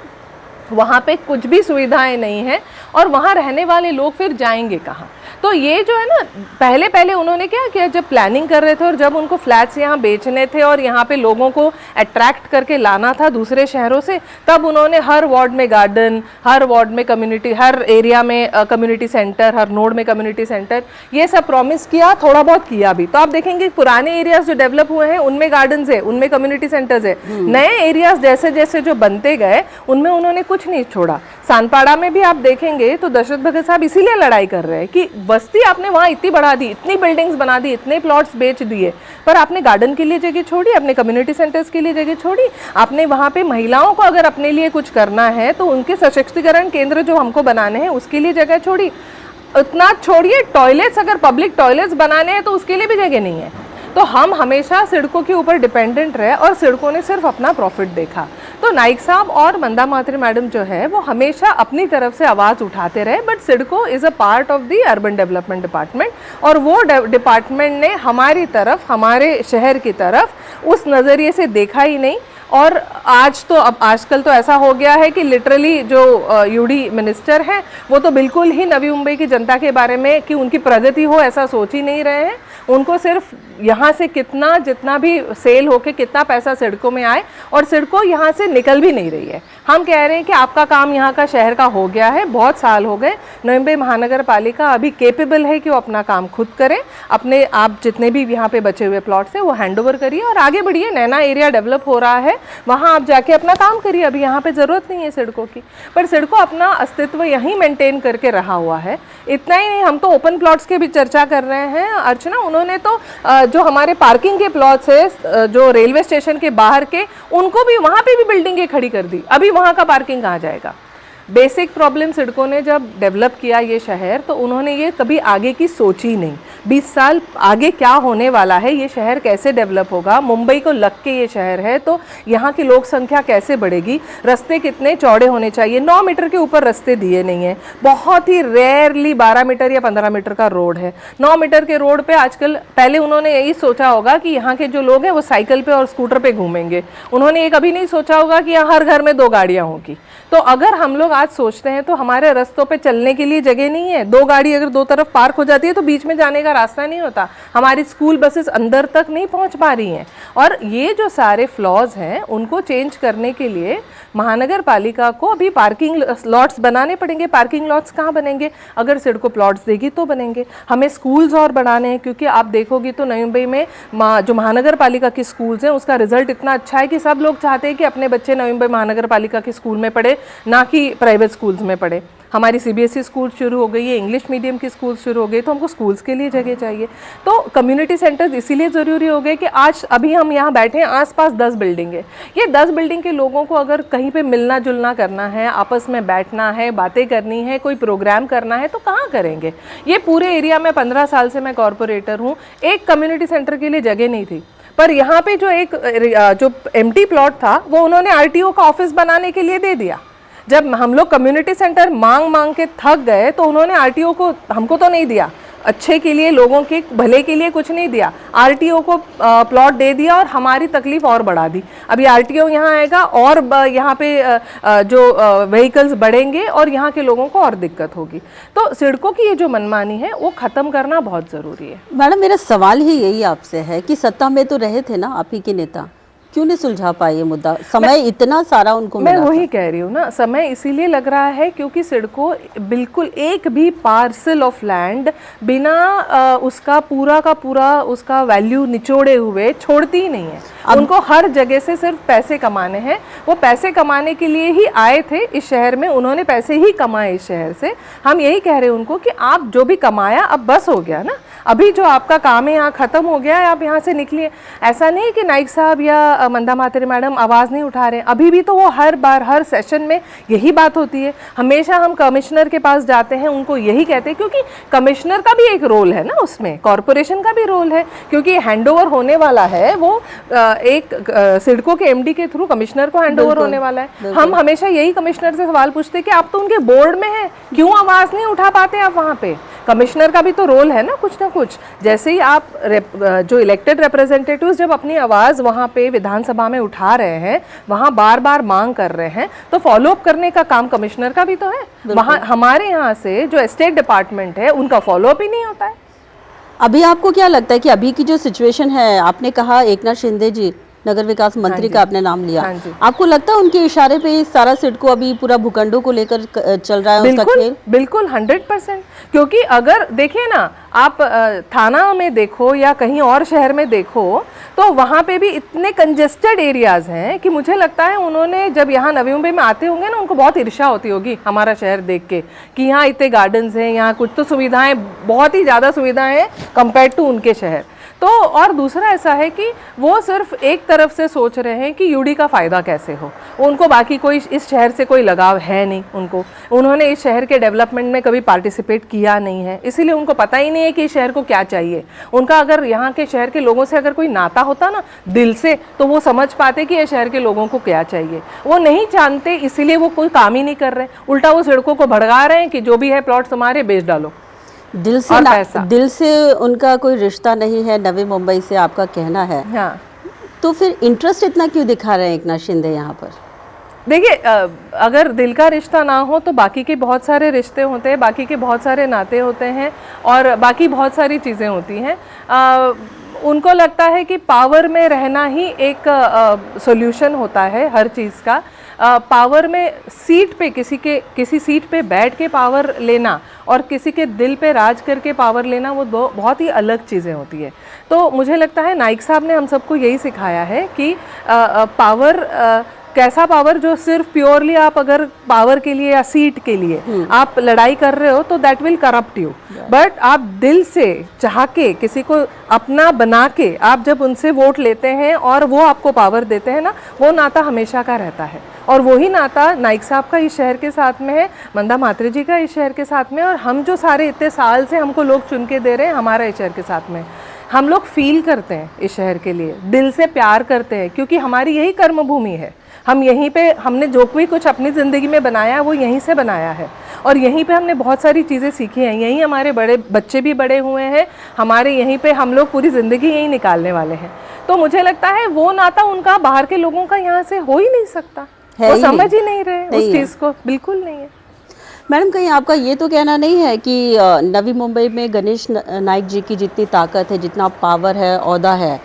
वहाँ पे कुछ भी सुविधाएं नहीं है और वहाँ रहने वाले लोग फिर जाएंगे कहाँ। तो ये जो है ना, पहले पहले उन्होंने क्या किया, जब प्लानिंग कर रहे थे और जब उनको फ्लैट्स यहाँ बेचने थे और यहाँ पे लोगों को अट्रैक्ट करके लाना था दूसरे शहरों से, तब उन्होंने हर वार्ड में गार्डन, हर वार्ड में कम्युनिटी, हर एरिया में कम्युनिटी सेंटर, हर नोड में कम्युनिटी सेंटर, ये सब प्रॉमिस किया, थोड़ा बहुत किया भी। तो आप देखेंगे पुराने एरियाज जो डेवलप हुए हैं उनमें गार्डन्स है, उनमें कम्युनिटी सेंटर्स है। नए एरियाज जैसे जैसे जो बनते गए उनमें उन्होंने कुछ नहीं छोड़ा। सानपाड़ा में भी आप देखेंगे तो दशरथ भगत साहब इसीलिए लड़ाई कर रहे हैं कि बस्ती आपने वहाँ इतनी बढ़ा दी, इतनी बिल्डिंग्स बना दी, इतने प्लॉट्स बेच दिए, पर आपने गार्डन के लिए जगह छोड़ी, अपने कम्युनिटी सेंटर्स के लिए जगह छोड़ी, आपने वहाँ पे महिलाओं को अगर अपने लिए कुछ करना है तो उनके सशक्तिकरण केंद्र जो हमको बनाने हैं उसके लिए जगह छोड़ी। इतना छोड़िए, टॉयलेट्स, अगर पब्लिक टॉयलेट्स बनाने हैं तो उसके लिए भी जगह नहीं है। तो हम हमेशा सड़कों के ऊपर डिपेंडेंट रहे और सड़कों ने सिर्फ अपना प्रॉफिट देखा। तो नाइक साहब और मंदा मात्रे मैडम जो है वो हमेशा अपनी तरफ से आवाज़ उठाते रहे, but CIDCO is a part of the urban development department, और वो डिपार्टमेंट ने हमारी तरफ, हमारे शहर की तरफ उस नज़रिए से देखा ही नहीं। और आज तो, अब आजकल तो ऐसा हो गया है कि लिटरली जो यूडी मिनिस्टर हैं वो तो बिल्कुल ही नवी मुंबई की जनता के बारे में कि उनकी प्रगति हो ऐसा सोच ही नहीं रहे हैं। उनको सिर्फ यहाँ से कितना, जितना भी सेल होके कितना पैसा सिडको में आए, और सिडको यहाँ से निकल भी नहीं रही है। हम कह रहे हैं कि आपका काम यहाँ का शहर का हो गया है, बहुत साल हो गए। नवी मुंबई महानगर पालिका अभी केपेबल है कि वो अपना काम खुद करें, अपने आप जितने भी यहाँ पे बचे हुए प्लॉट्स हैं वो हैंडओवर करिए और आगे बढ़िए। नैना एरिया डेवलप हो रहा है, वहाँ आप जाके अपना काम करिए, अभी यहाँ पे ज़रूरत नहीं है सिडको की। पर सिडको अपना अस्तित्व यहीं मेंटेन करके रहा हुआ है। इतना ही नहीं, हम तो ओपन प्लॉट्स की भी चर्चा कर रहे हैं अर्चना। उन्होंने तो जो हमारे पार्किंग के प्लॉट्स है जो रेलवे स्टेशन के बाहर के, उनको भी, वहाँ पे भी बिल्डिंगें खड़ी कर दी। अभी वहाँ का पार्किंग कहाँ जाएगा? बेसिक प्रॉब्लम सिडको ने जब डेवलप किया ये शहर, तो उन्होंने ये कभी आगे की सोची नहीं। 20 साल आगे क्या होने वाला है, ये शहर कैसे डेवलप होगा, मुंबई को लग के ये शहर है तो यहाँ की लोक संख्या कैसे बढ़ेगी, रास्ते कितने चौड़े होने चाहिए। 9 मीटर के ऊपर रास्ते दिए नहीं है, बहुत ही रेयरली 12 मीटर या 15 मीटर का रोड है। 9 मीटर के रोड पे आजकल, पहले उन्होंने यही सोचा होगा कि यहाँ के जो लोग हैं वो साइकिल पे और स्कूटर पे घूमेंगे। उन्होंने ये कभी नहीं सोचा होगा कि यहाँ हर घर में 2 गाड़ियाँ होंगी। तो अगर हम लोग आज सोचते हैं तो हमारे रास्तों पे चलने के लिए जगह नहीं है। 2 गाड़ी अगर 2 तरफ पार्क हो जाती है तो बीच में जाने का रास्ता नहीं होता। हमारी स्कूल बसेस अंदर तक नहीं पहुंच पा रही हैं। और ये जो सारे फ्लॉज हैं उनको चेंज करने के लिए महानगर पालिका को अभी पार्किंग लॉट्स बनाने पड़ेंगे। पार्किंग लॉट्स कहाँ बनेंगे? अगर सिडको प्लॉट्स देगी तो बनेंगे। हमें स्कूल्स और बढ़ाने हैं, क्योंकि आप देखोगी तो नई मुंबई में जो महानगर पालिका के स्कूल्स हैं उसका रिजल्ट इतना अच्छा है कि सब लोग चाहते हैं कि अपने बच्चे नई मुंबई महानगर पालिका के स्कूल में पढ़े, ना कि प्राइवेट स्कूल्स में पढ़े। हमारी सीबीएसई स्कूल शुरू हो गई है, इंग्लिश मीडियम की स्कूल शुरू हो गई, तो हमको स्कूल्स के लिए जगह चाहिए। तो कम्युनिटी सेंटर्स इसीलिए ज़रूरी हो गए कि आज अभी हम यहाँ बैठे हैं, आसपास 10 बिल्डिंग है। ये 10 बिल्डिंग के लोगों को अगर कहीं पे मिलना जुलना करना है, आपस में बैठना है, बातें करनी है, कोई प्रोग्राम करना है, तो कहाँ करेंगे? ये पूरे एरिया में 15 साल से मैं कॉरपोरेटर हूँ, एक कम्युनिटी सेंटर के लिए जगह नहीं थी। पर यहाँ पे जो एम्प्टी प्लॉट था वो उन्होंने आरटीओ का ऑफिस बनाने के लिए दे दिया। जब हम लोग कम्युनिटी सेंटर मांग मांग के थक गए तो उन्होंने आरटीओ को, हमको तो नहीं दिया, अच्छे के लिए, लोगों के भले के लिए कुछ नहीं दिया, आरटीओ को प्लॉट दे दिया और हमारी तकलीफ और बढ़ा दी। अभी आरटीओ यहाँ आएगा और यहाँ पे जो व्हीकल्स बढ़ेंगे और यहाँ के लोगों को और दिक्कत होगी। तो सिडको की ये जो मनमानी है वो ख़त्म करना बहुत ज़रूरी है।
मैडम, मेरा सवाल ही यही आपसे है कि सत्ता में तो रहे थे ना आप ही के नेता, क्यों नहीं सुलझा पाए ये मुद्दा? समय इतना सारा उनको
मैं
मिला
वही कह रही हूँ ना, समय इसीलिए लग रहा है क्योंकि सिडको बिल्कुल एक भी पार्सल ऑफ लैंड बिना उसका पूरा का पूरा उसका वैल्यू निचोड़े हुए छोड़ती ही नहीं है। उनको हर जगह से सिर्फ पैसे कमाने हैं। वो पैसे कमाने के लिए ही आए थे इस शहर में, उन्होंने पैसे ही कमाए इस शहर से। हम यही कह रहे हैं उनको कि आप जो भी कमाया अब बस हो गया ना, अभी जो आपका काम है यहाँ ख़त्म हो गया है, आप यहाँ से निकलिए। ऐसा नहीं कि नाइक साहब या मंदा मात्रे मैडम आवाज़ नहीं उठा रहे हैं, अभी भी तो वो हर बार हर सेशन में यही बात होती है। हमेशा हम कमिश्नर के पास जाते हैं, उनको यही कहते हैं, क्योंकि कमिश्नर का भी एक रोल है ना उसमें, कॉरपोरेशन का भी रोल है, क्योंकि हैंडओवर होने वाला है वो एक सिडको के एमडी के थ्रू कमिश्नर को हैंडओवर होने वाला है। हम हमेशा यही कमिश्नर से सवाल पूछते हैं कि आप तो उनके बोर्ड में हैं, क्यों आवाज़ नहीं उठा पाते आप वहाँ पे? कमिश्नर का भी तो रोल है ना कुछ। जैसे ही आप जो इलेक्टेड रिप्रेजेंटेटिव्स जब अपनी आवाज़ वहाँ पे विधानसभा में उठा रहे हैं, वहाँ बार बार मांग कर रहे हैं, तो फॉलोअप करने का काम कमिश्नर का भी तो है। वहाँ हमारे यहाँ से जो स्टेट डिपार्टमेंट है उनका फॉलोअप ही नहीं होता है।
अभी आपको क्या लगता है कि अभी की जो सिचुएशन है, आपने कहा एकनाथ शिंदे जी नगर विकास मंत्री का आपने नाम लिया, आपको लगता है उनके इशारे पे सारा सिडको अभी पूरा भूखंडों को लेकर चल रहा है उसका खेल?
बिल्कुल 100%। क्योंकि अगर देखिए ना, आप थाना में देखो या कहीं और शहर में देखो, तो वहाँ पे भी इतने कंजेस्टेड एरियाज हैं कि मुझे लगता है उन्होंने जब यहाँ नवी मुंबई में आते होंगे ना, उनको बहुत ईर्ष्या होती होगी हमारा शहर देख के कि यहाँ इतने गार्डन्स हैं, यहाँ कुछ तो सुविधाएं, बहुत ही ज़्यादा सुविधाएं हैं कंपेयर टू उनके शहर। तो और दूसरा ऐसा है कि वो सिर्फ एक तरफ से सोच रहे हैं कि यूडी का फ़ायदा कैसे हो, उनको बाकी कोई इस शहर से कोई लगाव है नहीं। उन्होंने इस शहर के डेवलपमेंट में कभी पार्टिसिपेट किया नहीं है, इसीलिए उनको पता ही नहीं है कि इस शहर को क्या चाहिए। उनका अगर यहाँ के शहर के लोगों से अगर कोई नाता होता ना दिल से, तो वो समझ पाते कि ये शहर के लोगों को क्या चाहिए। वो नहीं जानते, इसीलिए वो कोई काम ही नहीं कर रहे, उल्टा वो सड़कों को भड़का रहे हैं कि जो भी है प्लॉट्स हमारे बेच डालो।
दिल से उनका कोई रिश्ता नहीं है नवी मुंबई से, आपका कहना है।
हाँ।
तो फिर इंटरेस्ट इतना क्यों दिखा रहे हैं एकनाथ शिंदे यहाँ पर?
देखिए, अगर दिल का रिश्ता ना हो तो बाकी के बहुत सारे रिश्ते होते हैं, बाकी के बहुत सारे नाते होते हैं और बाकी बहुत सारी चीज़ें होती हैं। उनको लगता है कि पावर में रहना ही एक सॉल्यूशन होता है हर चीज़ का। पावर में सीट पे किसी सीट पे बैठ के पावर लेना और किसी के दिल पे राज करके पावर लेना, वो बहुत ही अलग चीज़ें होती है। तो मुझे लगता है नाइक साहब ने हम सबको यही सिखाया है कि पावर कैसा पावर जो सिर्फ प्योरली आप अगर पावर के लिए या सीट के लिए आप लड़ाई कर रहे हो तो that will corrupt you. But आप दिल से चाह के किसी को अपना बना के आप जब उनसे वोट लेते हैं और वो आपको पावर देते हैं ना, वो नाता हमेशा का रहता है। और वही नाता नाइक साहब का इस शहर के साथ में है, मंदा मात्रे जी का इस शहर के साथ में, और हम जो सारे इतने साल से हमको लोग चुन के दे रहे हैं हमारा इस शहर के साथ में। हम लोग फील करते हैं इस शहर के लिए, दिल से प्यार करते हैं, क्योंकि हमारी यही कर्म भूमि है। हम यहीं पे हमने जो भी कुछ अपनी ज़िंदगी में बनाया है वो यहीं से बनाया है और यहीं पे हमने बहुत सारी चीज़ें सीखी हैं। यहीं हमारे बड़े बच्चे भी बड़े हुए हैं, हमारे यहीं पे हम लोग पूरी ज़िंदगी यहीं निकालने वाले हैं। तो मुझे लगता है वो नाता उनका बाहर के लोगों का यहाँ से हो ही नहीं सकता, वो समझ ही नहीं रहे उस चीज़ को, बिल्कुल नहीं है।
मैडम, कहीं आपका ये तो कहना नहीं है कि नवी मुंबई में गणेश नाइक जी की जितनी ताकत है, जितना पावर है, ओहदा है,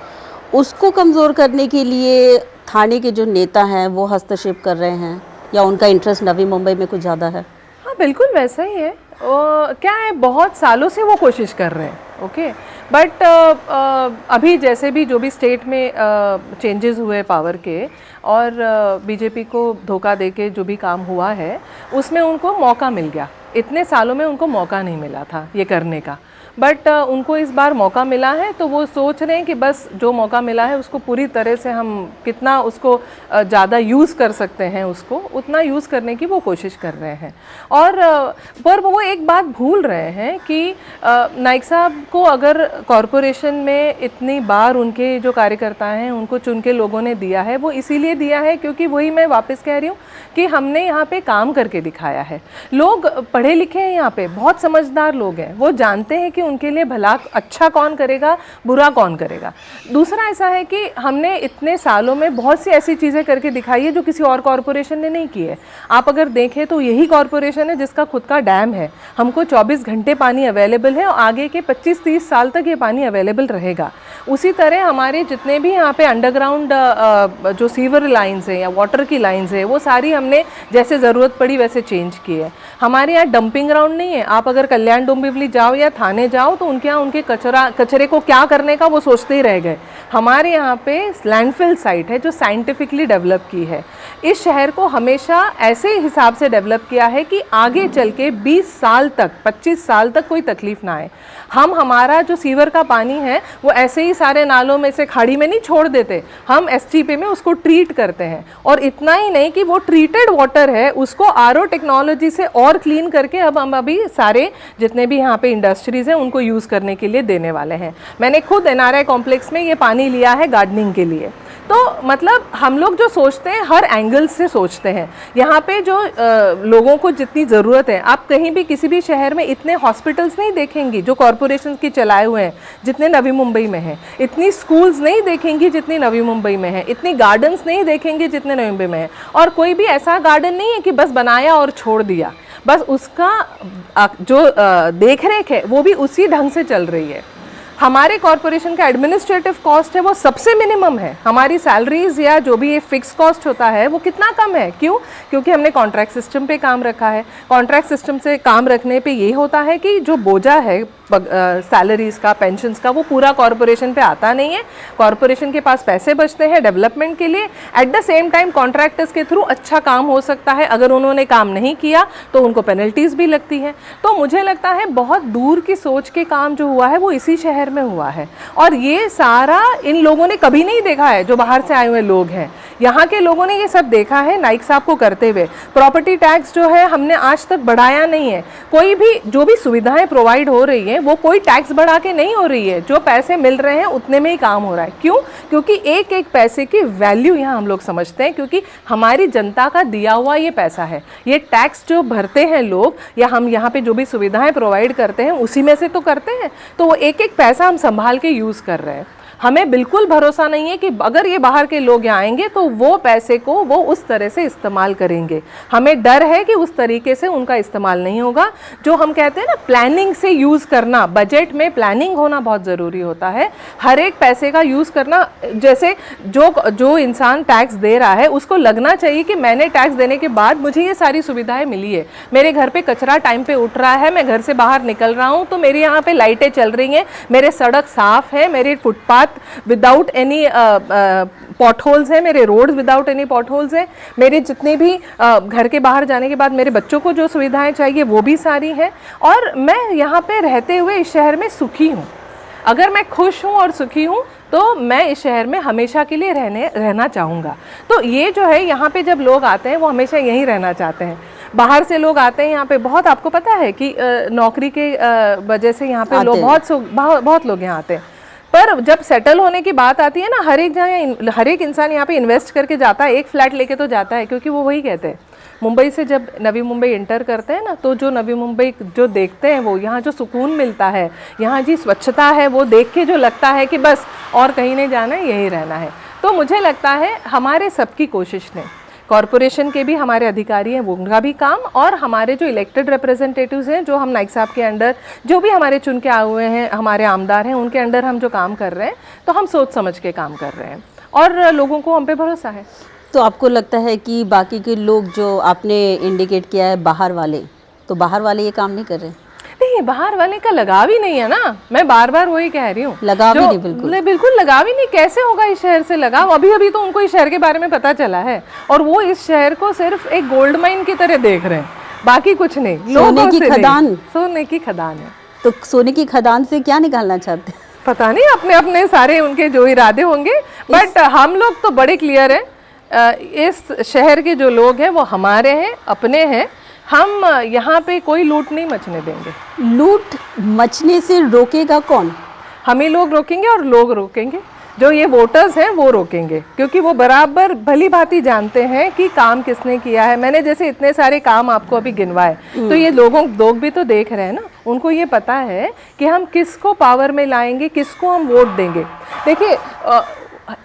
उसको कमज़ोर करने के लिए थाने के जो नेता हैं वो हस्तक्षेप कर रहे हैं, या उनका इंटरेस्ट नवी मुंबई में कुछ ज़्यादा है?
हाँ, बिल्कुल वैसा ही है। क्या है, बहुत सालों से वो कोशिश कर रहे हैं, ओके। बट अभी जैसे भी जो भी स्टेट में चेंजेस हुए पावर के और बीजेपी को धोखा देके जो भी काम हुआ है, उसमें उनको मौका मिल गया। इतने सालों में उनको मौका नहीं मिला था ये करने का, बट उनको इस बार मौका मिला है, तो वो सोच रहे हैं कि बस जो मौका मिला है उसको पूरी तरह से हम कितना उसको ज़्यादा यूज़ कर सकते हैं, उसको उतना यूज़ करने की वो कोशिश कर रहे हैं। और पर वो एक बात भूल रहे हैं कि नाइक साहब को अगर कॉरपोरेशन में इतनी बार उनके जो कार्यकर्ता हैं उनको चुन के लोगों ने दिया है, वो इसीलिए दिया है क्योंकि वही मैं वापस कह रही हूँ कि हमने यहाँ पे काम करके दिखाया है। लोग पढ़े लिखे हैं, यहाँ पे बहुत समझदार लोग हैं, वो जानते हैं कि उनके लिए भला अच्छा कौन करेगा, बुरा कौन करेगा। दूसरा ऐसा है कि हमने इतने सालों में बहुत सी ऐसी चीज़ें करके दिखाई है जो किसी और कॉरपोरेशन ने नहीं की है। आप अगर देखें तो यही कॉरपोरेशन है जिसका खुद का डैम है, हमको 24 घंटे पानी अवेलेबल है और आगे के 25-30 साल तक ये पानी अवेलेबल रहेगा। उसी तरह हमारे जितने भी यहाँ पे अंडरग्राउंड जो सीवर लाइन्स हैं या वाटर की लाइन्स है, वो सारी हमने जैसे ज़रूरत पड़ी वैसे चेंज की है। हमारे यहाँ डंपिंग ग्राउंड नहीं है। आप अगर कल्याण डोंबिवली जाओ या थाने जाओ तो उनके यहाँ उनके कचरे को क्या करने का वो सोचते ही रह गए। हमारे यहाँ पे लैंडफिल साइट है जो साइंटिफिकली डेवलप की है। इस शहर को हमेशा ऐसे हिसाब से डेवलप किया है कि आगे चल के 20 साल तक 25 साल तक कोई तकलीफ ना आए। हम हमारा जो सीवर का पानी है वो ऐसे ही सारे नालों में से खाड़ी में नहीं छोड़ देते, हम एसटीपी में उसको ट्रीट करते हैं। और इतना ही नहीं कि वो ट्रीटेड वाटर है उसको आरओ टेक्नोलॉजी से और क्लीन करके अब हम अभी सारे जितने भी यहाँ पे इंडस्ट्रीज़ हैं उनको यूज़ करने के लिए देने वाले हैं। मैंने खुद एनआरआई कॉम्प्लेक्स में ये पानी लिया है गार्डनिंग के लिए। तो मतलब हम लोग जो सोचते हैं हर एंगल से सोचते हैं। यहाँ पे जो लोगों को जितनी ज़रूरत है, आप कहीं भी किसी भी शहर में इतने हॉस्पिटल्स नहीं देखेंगी जो कॉरपोरेशन के चलाए हुए हैं जितने नवी मुंबई में हैं, इतनी स्कूल्स नहीं देखेंगी जितनी नवी मुंबई में है, इतनी गार्डन्स नहीं देखेंगे जितने नवी मुंबई में है। और कोई भी ऐसा गार्डन नहीं है कि बस बनाया और छोड़ दिया, बस उसका जो देख रेख है वो भी उसी ढंग से चल रही है। हमारे कॉरपोरेशन का एडमिनिस्ट्रेटिव कॉस्ट है वो सबसे मिनिमम है। हमारी सैलरीज या जो भी ये फिक्स कॉस्ट होता है वो कितना कम है, क्यों? क्योंकि हमने कॉन्ट्रैक्ट सिस्टम पे काम रखा है। कॉन्ट्रैक्ट सिस्टम से काम रखने पे ये होता है कि जो बोझा है सैलरीज का, पेंशन्स का, वो पूरा कॉरपोरेशन पे आता नहीं है। कॉरपोरेशन के पास पैसे बचते हैं डेवलपमेंट के लिए। At the same time contractors के थ्रू अच्छा काम हो सकता है। अगर उन्होंने काम नहीं किया तो उनको पेनल्टीज भी लगती हैं। तो मुझे लगता है बहुत दूर की सोच के काम जो हुआ है वो इसी शहर में हुआ है, और ये सारा इन लोगों ने कभी नहीं देखा है जो बाहर से आए हुए लोग हैं। यहाँ के लोगों ने ये सब देखा है नाइक साहब को करते हुए। प्रॉपर्टी टैक्स जो है हमने आज तक बढ़ाया नहीं है। कोई भी जो भी सुविधाएं प्रोवाइड हो रही हैं वो कोई टैक्स बढ़ा के नहीं हो रही है। जो पैसे मिल रहे हैं उतने में ही काम हो रहा है। क्यों? क्योंकि एक एक पैसे की वैल्यू यहाँ हम लोग समझते हैं, क्योंकि हमारी जनता का दिया हुआ ये पैसा है। ये टैक्स जो भरते हैं लोग या हम यहाँ पे जो भी सुविधाएं प्रोवाइड करते हैं उसी में से तो करते हैं। तो वो एक एक पैसा हम संभाल के यूज़ कर रहे हैं। हमें बिल्कुल भरोसा नहीं है कि अगर ये बाहर के लोग यहाँ आएंगे तो वो पैसे को वो उस तरह से इस्तेमाल करेंगे। हमें डर है कि उस तरीके से उनका इस्तेमाल नहीं होगा। जो हम कहते हैं ना प्लानिंग से यूज़ करना, बजट में प्लानिंग होना बहुत ज़रूरी होता है। हर एक पैसे का यूज़ करना, जैसे जो इंसान टैक्स दे रहा है उसको लगना चाहिए कि मैंने टैक्स देने के बाद मुझे ये सारी सुविधाएँ मिली है। मेरे घर पर कचरा टाइम पर उठ रहा है, मैं घर से बाहर निकल रहा हूँ तो मेरे यहाँ पर लाइटें चल रही हैं, मेरे सड़क साफ़ है, मेरे footpath without any potholes है, मेरे roads without any potholes है, मेरे जितने भी घर के बाहर जाने के बाद मेरे बच्चों को जो सुविधाएं चाहिए वो भी सारी हैं। और मैं यहाँ पे रहते हुए इस शहर में सुखी हूँ। अगर मैं खुश हूँ और सुखी हूँ तो मैं इस शहर में हमेशा के लिए रहना चाहूँगा। तो ये जो है यहाँ पे जब लोग आते हैं वो हमेशा यहीं रहना चाहते हैं। बाहर से लोग आते हैं यहाँ पे, बहुत आपको पता है कि नौकरी के वजह से यहाँ पे लोग बहुत लोग यहाँ आते हैं। पर जब सेटल होने की बात आती है ना, हर एक इंसान यहाँ पे इन्वेस्ट करके जाता है, एक फ्लैट लेके तो जाता है, क्योंकि वो वही कहते हैं। मुंबई से जब नवी मुंबई इंटर करते हैं ना, तो जो नवी मुंबई जो देखते हैं वो यहाँ जो सुकून मिलता है, यहाँ जी स्वच्छता है, वो देख के जो लगता है कि बस और कहीं नहीं जाना है, यहीं रहना है। तो मुझे लगता है हमारे सबकी कोशिश ने, कॉरपोरेशन के भी हमारे अधिकारी हैं वो उनका भी काम, और हमारे जो इलेक्टेड रिप्रेजेंटेटिव्स हैं, जो हम नाइक साहब के अंडर जो भी हमारे चुन के आए हुए हैं, हमारे आमदार हैं, उनके अंडर हम जो काम कर रहे हैं तो हम सोच समझ के काम कर रहे हैं और लोगों को हम पे भरोसा है।
तो आपको लगता है कि बाकी के लोग जो आपने इंडिकेट किया है बाहर वाले, तो बाहर वाले ये काम नहीं कर रहे?
नहीं, बाहर वाले का लगाव ही नहीं है ना। मैं बार बार वही कह रही हूँ,
लगाव ही नहीं, बिल्कुल
लगाव ही नहीं। कैसे होगा इस शहर से लगाव? अभी तो उनको इस शहर के बारे में पता चला है और वो इस शहर को सिर्फ एक गोल्ड माइन की तरह देख रहे हैं, बाकी कुछ नहीं।
सोने की खदान,
सोने की खदान है।
तो सोने की खदान से क्या निकालना चाहते हैं?
पता नहीं, अपने अपने सारे उनके जो इरादे होंगे, बट हम लोग तो बड़े क्लियर हैं। इस शहर के जो लोग हैं वो हमारे हैं, अपने हैं। हम यहाँ पे कोई लूट नहीं मचने देंगे।
लूट मचने से रोकेगा कौन?
हम ही लोग रोकेंगे और लोग रोकेंगे। जो ये वोटर्स हैं वो रोकेंगे, क्योंकि वो बराबर भली भांति जानते हैं कि काम किसने किया है। मैंने जैसे इतने सारे काम आपको अभी गिनवाए, तो ये लोग भी तो देख रहे हैं ना, उनको ये पता है कि हम किसको पावर में लाएंगे, किसको हम वोट देंगे। देखिए,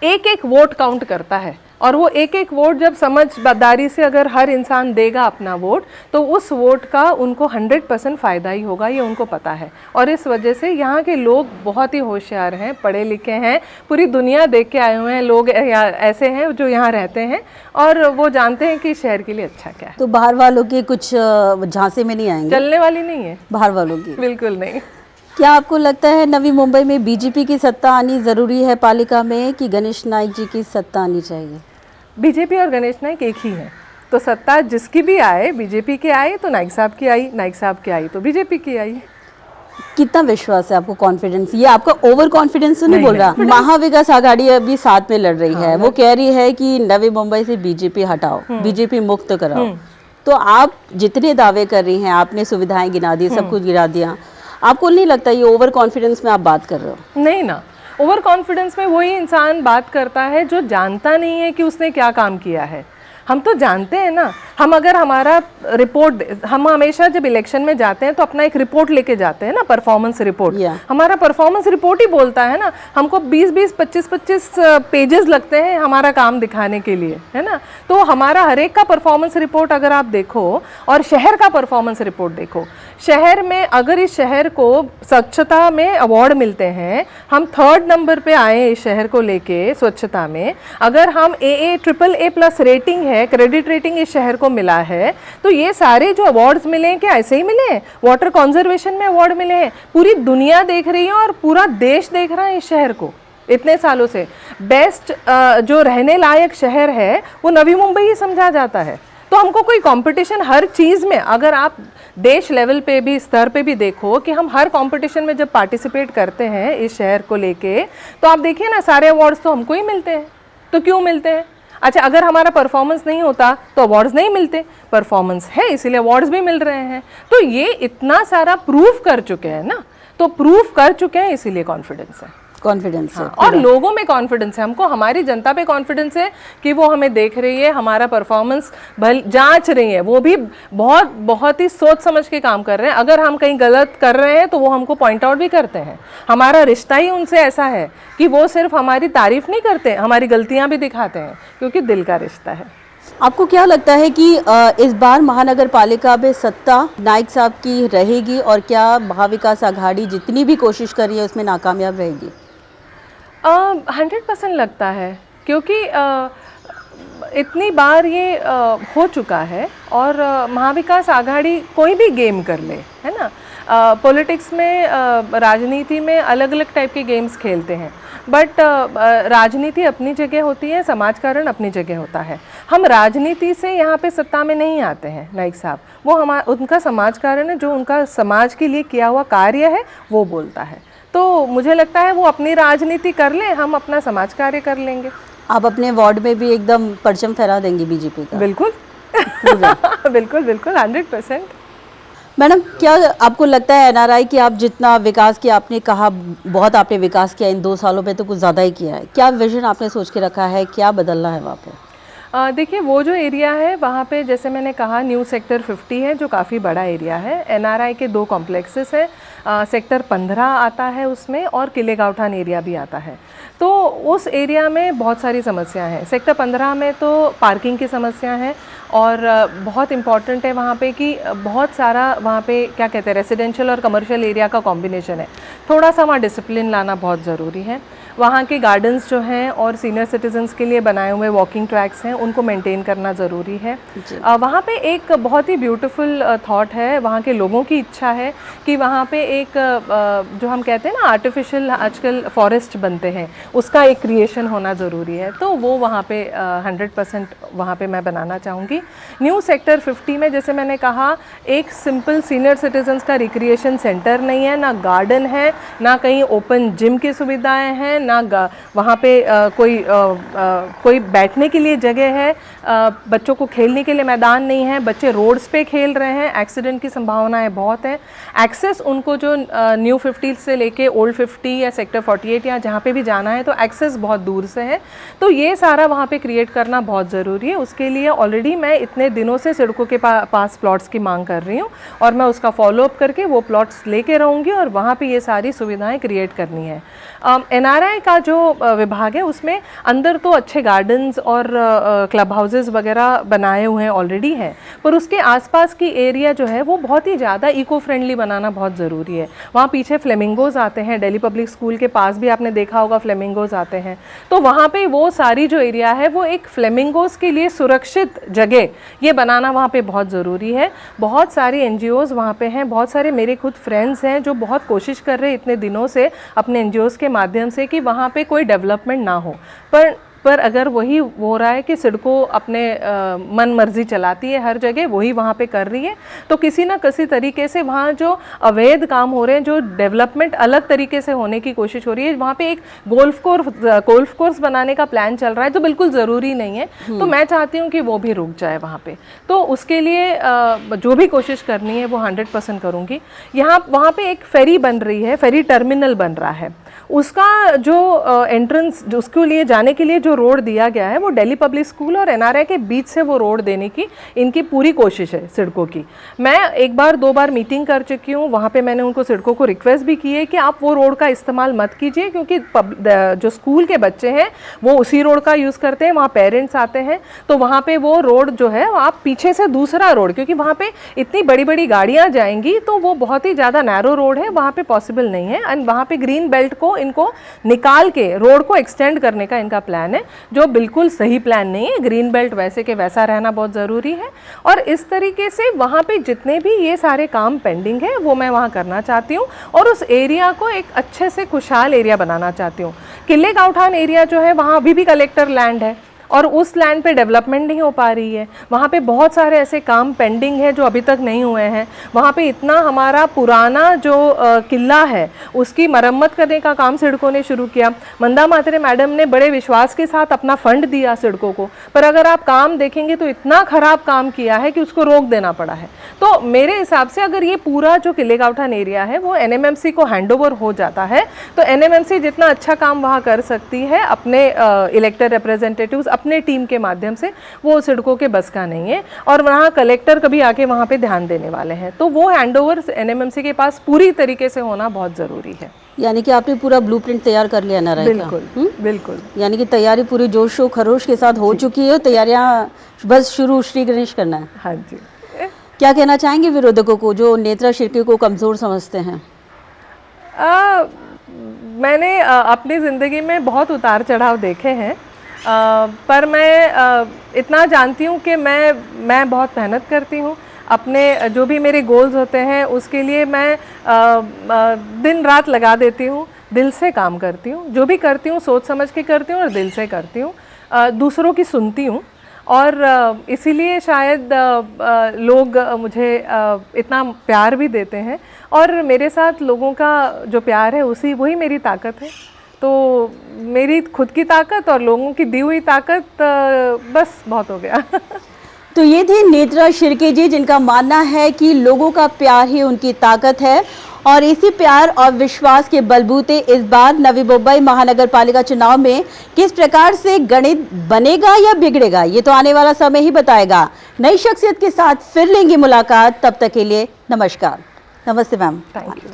एक एक वोट काउंट करता है, और वो एक एक वोट जब समझदारी से अगर हर इंसान देगा अपना वोट, तो उस वोट का उनको 100% फ़ायदा ही होगा, ये उनको पता है। और इस वजह से यहाँ के लोग बहुत ही होशियार हैं, पढ़े लिखे हैं, पूरी दुनिया देख के आए हुए हैं लोग ऐसे हैं जो यहाँ रहते हैं, और वो जानते हैं कि शहर के लिए अच्छा क्या है।
तो बाहर वालों के कुछ झांसे में नहीं आएंगे?
चलने वाली नहीं है
बाहर वालों की,
बिल्कुल नहीं।
क्या आपको लगता है नवी मुंबई में बीजेपी की सत्ता आनी ज़रूरी है पालिका में, कि गणेश नाइक जी की सत्ता आनी चाहिए?
बीजेपी और गणेश नाइक एक ही है, तो सत्ता जिसकी भी आए, बीजेपी की आई तो नाइक साहब की आई, नाइक साहब की आई तो बीजेपी की आई।
कितना विश्वास है आपको, कॉन्फिडेंस? ये आपका ओवर कॉन्फिडेंस तो नहीं बोल रहा? महाविकास आघाड़ी अभी साथ में लड़ रही है, वो कह रही है कि नवी मुंबई से बीजेपी हटाओ, बीजेपी मुक्त कराओ। तो आप जितने दावे कर रही हैं, आपने सुविधाएं गिना दी, सब कुछ गिना दिया, आपको नहीं लगता ये ओवर कॉन्फिडेंस में आप बात कर रहे हो?
नहीं ना, ओवर कॉन्फिडेंस में वही इंसान बात करता है जो जानता नहीं है कि उसने क्या काम किया है। हम तो जानते हैं ना, हम अगर हमारा रिपोर्ट, हम हमेशा जब इलेक्शन में जाते हैं तो अपना एक रिपोर्ट लेके जाते हैं ना, परफॉर्मेंस रिपोर्ट। हमारा परफॉर्मेंस रिपोर्ट ही बोलता है ना, हमको 20-20, 25-25 पेजेस लगते हैं हमारा काम दिखाने के लिए, है ना। तो हमारा हर एक का परफॉर्मेंस रिपोर्ट अगर आप देखो और शहर का परफॉर्मेंस रिपोर्ट देखो, शहर में अगर इस शहर को स्वच्छता में अवार्ड मिलते हैं, हम 3rd नंबर पे आए इस शहर को लेके स्वच्छता में, अगर हम AA AAA+ रेटिंग है, क्रेडिट रेटिंग इस शहर को मिला है, तो ये सारे जो अवार्ड्स मिले हैं क्या ऐसे ही मिले हैं? वाटर कंजर्वेशन में अवार्ड मिले हैं, पूरी दुनिया देख रही है और पूरा देश देख रहा है इस शहर को इतने सालों से। बेस्ट जो रहने लायक शहर है वो नवी मुंबई ही समझा जाता है। तो हमको कोई कंपटीशन हर चीज़ में, अगर आप देश लेवल पे भी, स्तर पे भी देखो कि हम हर कंपटीशन में जब पार्टिसिपेट करते हैं इस शहर को लेके, तो आप देखिए ना सारे अवार्ड्स तो हमको ही मिलते हैं। तो क्यों मिलते हैं? अच्छा, अगर हमारा परफॉर्मेंस नहीं होता तो अवार्ड्स नहीं मिलते, परफॉर्मेंस है इसीलिए अवार्ड्स भी मिल रहे हैं। तो ये इतना सारा प्रूफ कर चुके हैं ना, तो प्रूफ कर चुके हैं इसीलिए कॉन्फिडेंस है,
कॉन्फिडेंस है।
और लोगों में कॉन्फिडेंस है, हमको हमारी जनता पे कॉन्फिडेंस है कि वो हमें देख रही है, हमारा परफॉर्मेंस जांच रही है, वो भी बहुत बहुत ही सोच समझ के काम कर रहे हैं। अगर हम कहीं गलत कर रहे हैं तो वो हमको पॉइंट आउट भी करते हैं। हमारा रिश्ता ही उनसे ऐसा है कि वो सिर्फ हमारी तारीफ नहीं करते, हमारी गलतियां भी दिखाते हैं, क्योंकि दिल का रिश्ता है।
आपको क्या लगता है कि इस बार महानगर पालिका में सत्ता नाइक साहब की रहेगी, और क्या महाविकास आघाड़ी जितनी भी कोशिश कर रही है उसमें नाकामयाब रहेगी?
100% लगता है, क्योंकि इतनी बार ये हो चुका है। और महाविकास आघाड़ी कोई भी गेम कर ले, है ना, पॉलिटिक्स में, राजनीति में अलग अलग टाइप के गेम्स खेलते हैं, बट राजनीति अपनी जगह होती है, समाजकारण अपनी जगह होता है। हम राजनीति से यहाँ पे सत्ता में नहीं आते हैं नाइक साहब, वो उनका समाजकारण है, जो उनका समाज के लिए किया हुआ कार्य है वो बोलता है। तो मुझे लगता है वो अपनी राजनीति कर ले, हम अपना समाज कार्य कर लेंगे।
आप अपने वार्ड में भी एकदम परचम फहरा देंगी बीजेपी का?
बिल्कुल बिल्कुल बिल्कुल 100%।
मैडम, क्या आपको लगता है NRI कि आप जितना विकास किया, आपने कहा बहुत आपने विकास किया इन 2 सालों में, तो कुछ ज़्यादा ही किया है, क्या विजन आपने सोच के रखा है, क्या बदलना है वहाँ पे?
देखिए, वो जो एरिया है वहाँ पे जैसे मैंने कहा न्यू सेक्टर 50 है, जो काफ़ी बड़ा एरिया है। NRI के 2 कॉम्प्लेक्सेस है, सेक्टर 15 आता है उसमें, और किले गावठान एरिया भी आता है। तो उस एरिया में बहुत सारी समस्याएं हैं। सेक्टर 15 में तो पार्किंग की समस्या है, और बहुत इम्पॉर्टेंट है वहाँ पे कि बहुत सारा वहाँ पे क्या कहते हैं, रेसिडेंशियल और कमर्शियल एरिया का कॉम्बिनेशन है। थोड़ा सा वहाँ डिसिप्लिन लाना बहुत ज़रूरी है। वहाँ के गार्डन्स जो हैं और सीनियर सिटीजन्स के लिए बनाए हुए वॉकिंग ट्रैक्स हैं, उनको मेंटेन करना ज़रूरी है। वहाँ पे एक बहुत ही ब्यूटीफुल थॉट है, वहाँ के लोगों की इच्छा है कि वहाँ पे एक जो हम कहते हैं ना आर्टिफिशियल आजकल फॉरेस्ट बनते हैं, उसका एक क्रिएशन होना ज़रूरी है। तो वो वहाँ पे 100% वहाँ पे मैं बनाना चाहूँगी। न्यू सेक्टर 50 में जैसे मैंने कहा, एक सिंपल सीनियर सिटीजन्स का रिक्रिएशन सेंटर नहीं है, ना गार्डन है, ना कहीं ओपन जिम की सुविधाएँ हैं, ना वहाँ पे कोई बैठने के लिए जगह है, बच्चों को खेलने के लिए मैदान नहीं है, बच्चे रोड्स पे खेल रहे हैं, एक्सीडेंट की संभावनाएं बहुत हैं। एक्सेस उनको जो न्यू 50 से लेके ओल्ड 50 या सेक्टर 48 या जहाँ पे भी जाना है, तो एक्सेस बहुत दूर से है। तो ये सारा वहाँ पे क्रिएट करना बहुत ज़रूरी है। उसके लिए ऑलरेडी मैं इतने दिनों से सड़कों के पास प्लॉट्स की मांग कर रही हूँ, और मैं उसका फॉलोअप करके वो प्लॉट्स लेके रहूँगी, और वहाँ पे ये सारी सुविधाएं क्रिएट करनी है। NRI का जो विभाग है उसमें अंदर तो अच्छे गार्डन्स और क्लब हाउसेस वगैरह बनाए हुए हैं, ऑलरेडी हैं, पर उसके आसपास की एरिया जो है वो बहुत ही ज़्यादा इको फ्रेंडली बनाना बहुत ज़रूरी है। वहाँ पीछे फ्लेमिंगोज़ आते हैं, दिल्ली पब्लिक स्कूल के पास भी आपने देखा होगा फ्लेमिंगोज़ आते हैं। तो वहाँ पे वो सारी जो एरिया है वो एक फ्लेमिंगोज़ के लिए सुरक्षित जगह ये बनाना वहाँ पे बहुत ज़रूरी है। बहुत सारी NGOs वहाँ पे हैं, बहुत सारे मेरे खुद फ्रेंड्स हैं जो बहुत कोशिश कर रहे हैं इतने दिनों से अपने NGOs के माध्यम से कि वहाँ पे कोई डेवलपमेंट ना हो, पर पर अगर वही हो रहा है कि सिडको अपने मन मर्जी चलाती है, हर जगह वही वहाँ पे कर रही है, तो किसी ना किसी तरीके से वहाँ जो अवैध काम हो रहे हैं, जो डेवलपमेंट अलग तरीके से होने की कोशिश हो रही है, वहाँ पे एक गोल्फ कोर्स बनाने का प्लान चल रहा है, जो बिल्कुल ज़रूरी नहीं है। तो मैं चाहती हूँ कि वो भी रुक जाए वहाँ पे। तो उसके लिए जो भी कोशिश करनी है वो 100% करूँगी। वहाँ पे एक फेरी बन रही है, फेरी टर्मिनल बन रहा है, उसका जो एंट्रेंस, जो उसके लिए जाने के लिए जो रोड दिया गया है, वो दिल्ली पब्लिक स्कूल और एनआरआई के बीच से वो रोड देने की इनकी पूरी कोशिश है सिडको की। मैं एक बार 2 बार मीटिंग कर चुकी हूँ, वहाँ पे मैंने उनको सिडको को रिक्वेस्ट भी की है कि आप वो रोड का इस्तेमाल मत कीजिए, क्योंकि जो स्कूल के बच्चे हैं वो उसी रोड का यूज़ करते हैं, वहाँ पेरेंट्स आते हैं, तो वहाँ पे वो रोड जो है आप पीछे से दूसरा रोड, क्योंकि वहाँ पे इतनी बड़ी बड़ी गाड़ियाँ जाएंगी तो वो बहुत ही ज़्यादा नैरो रोड है, वहाँ पे पॉसिबल नहीं है। एंड वहाँ पे ग्रीन बेल्ट को इनको निकाल के रोड को एक्सटेंड करने का इनका प्लान है, जो बिल्कुल सही प्लान नहीं है। ग्रीन बेल्ट वैसे के वैसा रहना बहुत ज़रूरी है, और इस तरीके से वहाँ पे जितने भी ये सारे काम पेंडिंग है वो मैं वहाँ करना चाहती हूँ, और उस एरिया को एक अच्छे से खुशहाल एरिया बनाना चाहती हूँ। किले गाँवठान एरिया जो है वहाँ अभी भी कलेक्टर लैंड है, और उस लैंड पे डेवलपमेंट नहीं हो पा रही है। वहाँ पे बहुत सारे ऐसे काम पेंडिंग है जो अभी तक नहीं हुए हैं। वहाँ पे इतना हमारा पुराना जो किला है उसकी मरम्मत करने का काम सिडको ने शुरू किया। मंदा मात्रे मैडम ने बड़े विश्वास के साथ अपना फंड दिया सिडको को, पर अगर आप काम देखेंगे तो इतना ख़राब काम किया है कि उसको रोक देना पड़ा है। तो मेरे हिसाब से अगर ये पूरा जो किले गाँवठान एरिया है वो एनएमएमसी को हैंडओवर हो जाता है, तो एनएमएमसी जितना अच्छा काम वहाँ कर सकती है अपने इलेक्टेड रिप्रेजेंटेटिव्स अपने टीम के माध्यम से, वो सिडको के बस का नहीं है, और वहाँ कलेक्टर कभी आके वहाँ पे ध्यान देने वाले हैं। तो वो हैंडओवर एनएमएमसी के पास पूरी तरीके से होना बहुत ज़रूरी है।
यानी कि आपने पूरा ब्लूप्रिंट तैयार कर लिया ना?
बिल्कुल बिल्कुल।
यानी कि तैयारी पूरी जोशो खरोश के साथ हो चुकी है, तैयारियां बस शुरू श्री गणेश करना है।
हाँ जी।
क्या कहना चाहेंगे विरोधकों को जो नेत्रा शिर्के को कमज़ोर समझते हैं?
मैंने अपनी ज़िंदगी में बहुत उतार चढ़ाव देखे हैं, पर मैं इतना जानती हूँ कि मैं बहुत मेहनत करती हूँ। अपने जो भी मेरे गोल्स होते हैं उसके लिए मैं दिन रात लगा देती हूँ, दिल से काम करती हूँ। जो भी करती हूँ सोच समझ के करती हूँ और दिल से करती हूँ। दूसरों की सुनती हूँ, और इसीलिए शायद लोग मुझे इतना प्यार भी देते हैं, और मेरे साथ लोगों का जो प्यार है वही मेरी ताकत है। तो मेरी खुद की ताकत और लोगों की दी हुई ताकत, बस बहुत हो गया।
तो ये थे नेत्रा शिर्के जी, जिनका मानना है कि लोगों का प्यार ही उनकी ताकत है, और इसी प्यार और विश्वास के बलबूते इस बार नवी मुंबई महानगर पालिका चुनाव में किस प्रकार से गणित बनेगा या बिगड़ेगा, ये तो आने वाला समय ही बताएगा। नई शख्सियत के साथ फिर लेंगे मुलाकात, तब तक के लिए नमस्कार। नमस्ते मैम।
Thank you.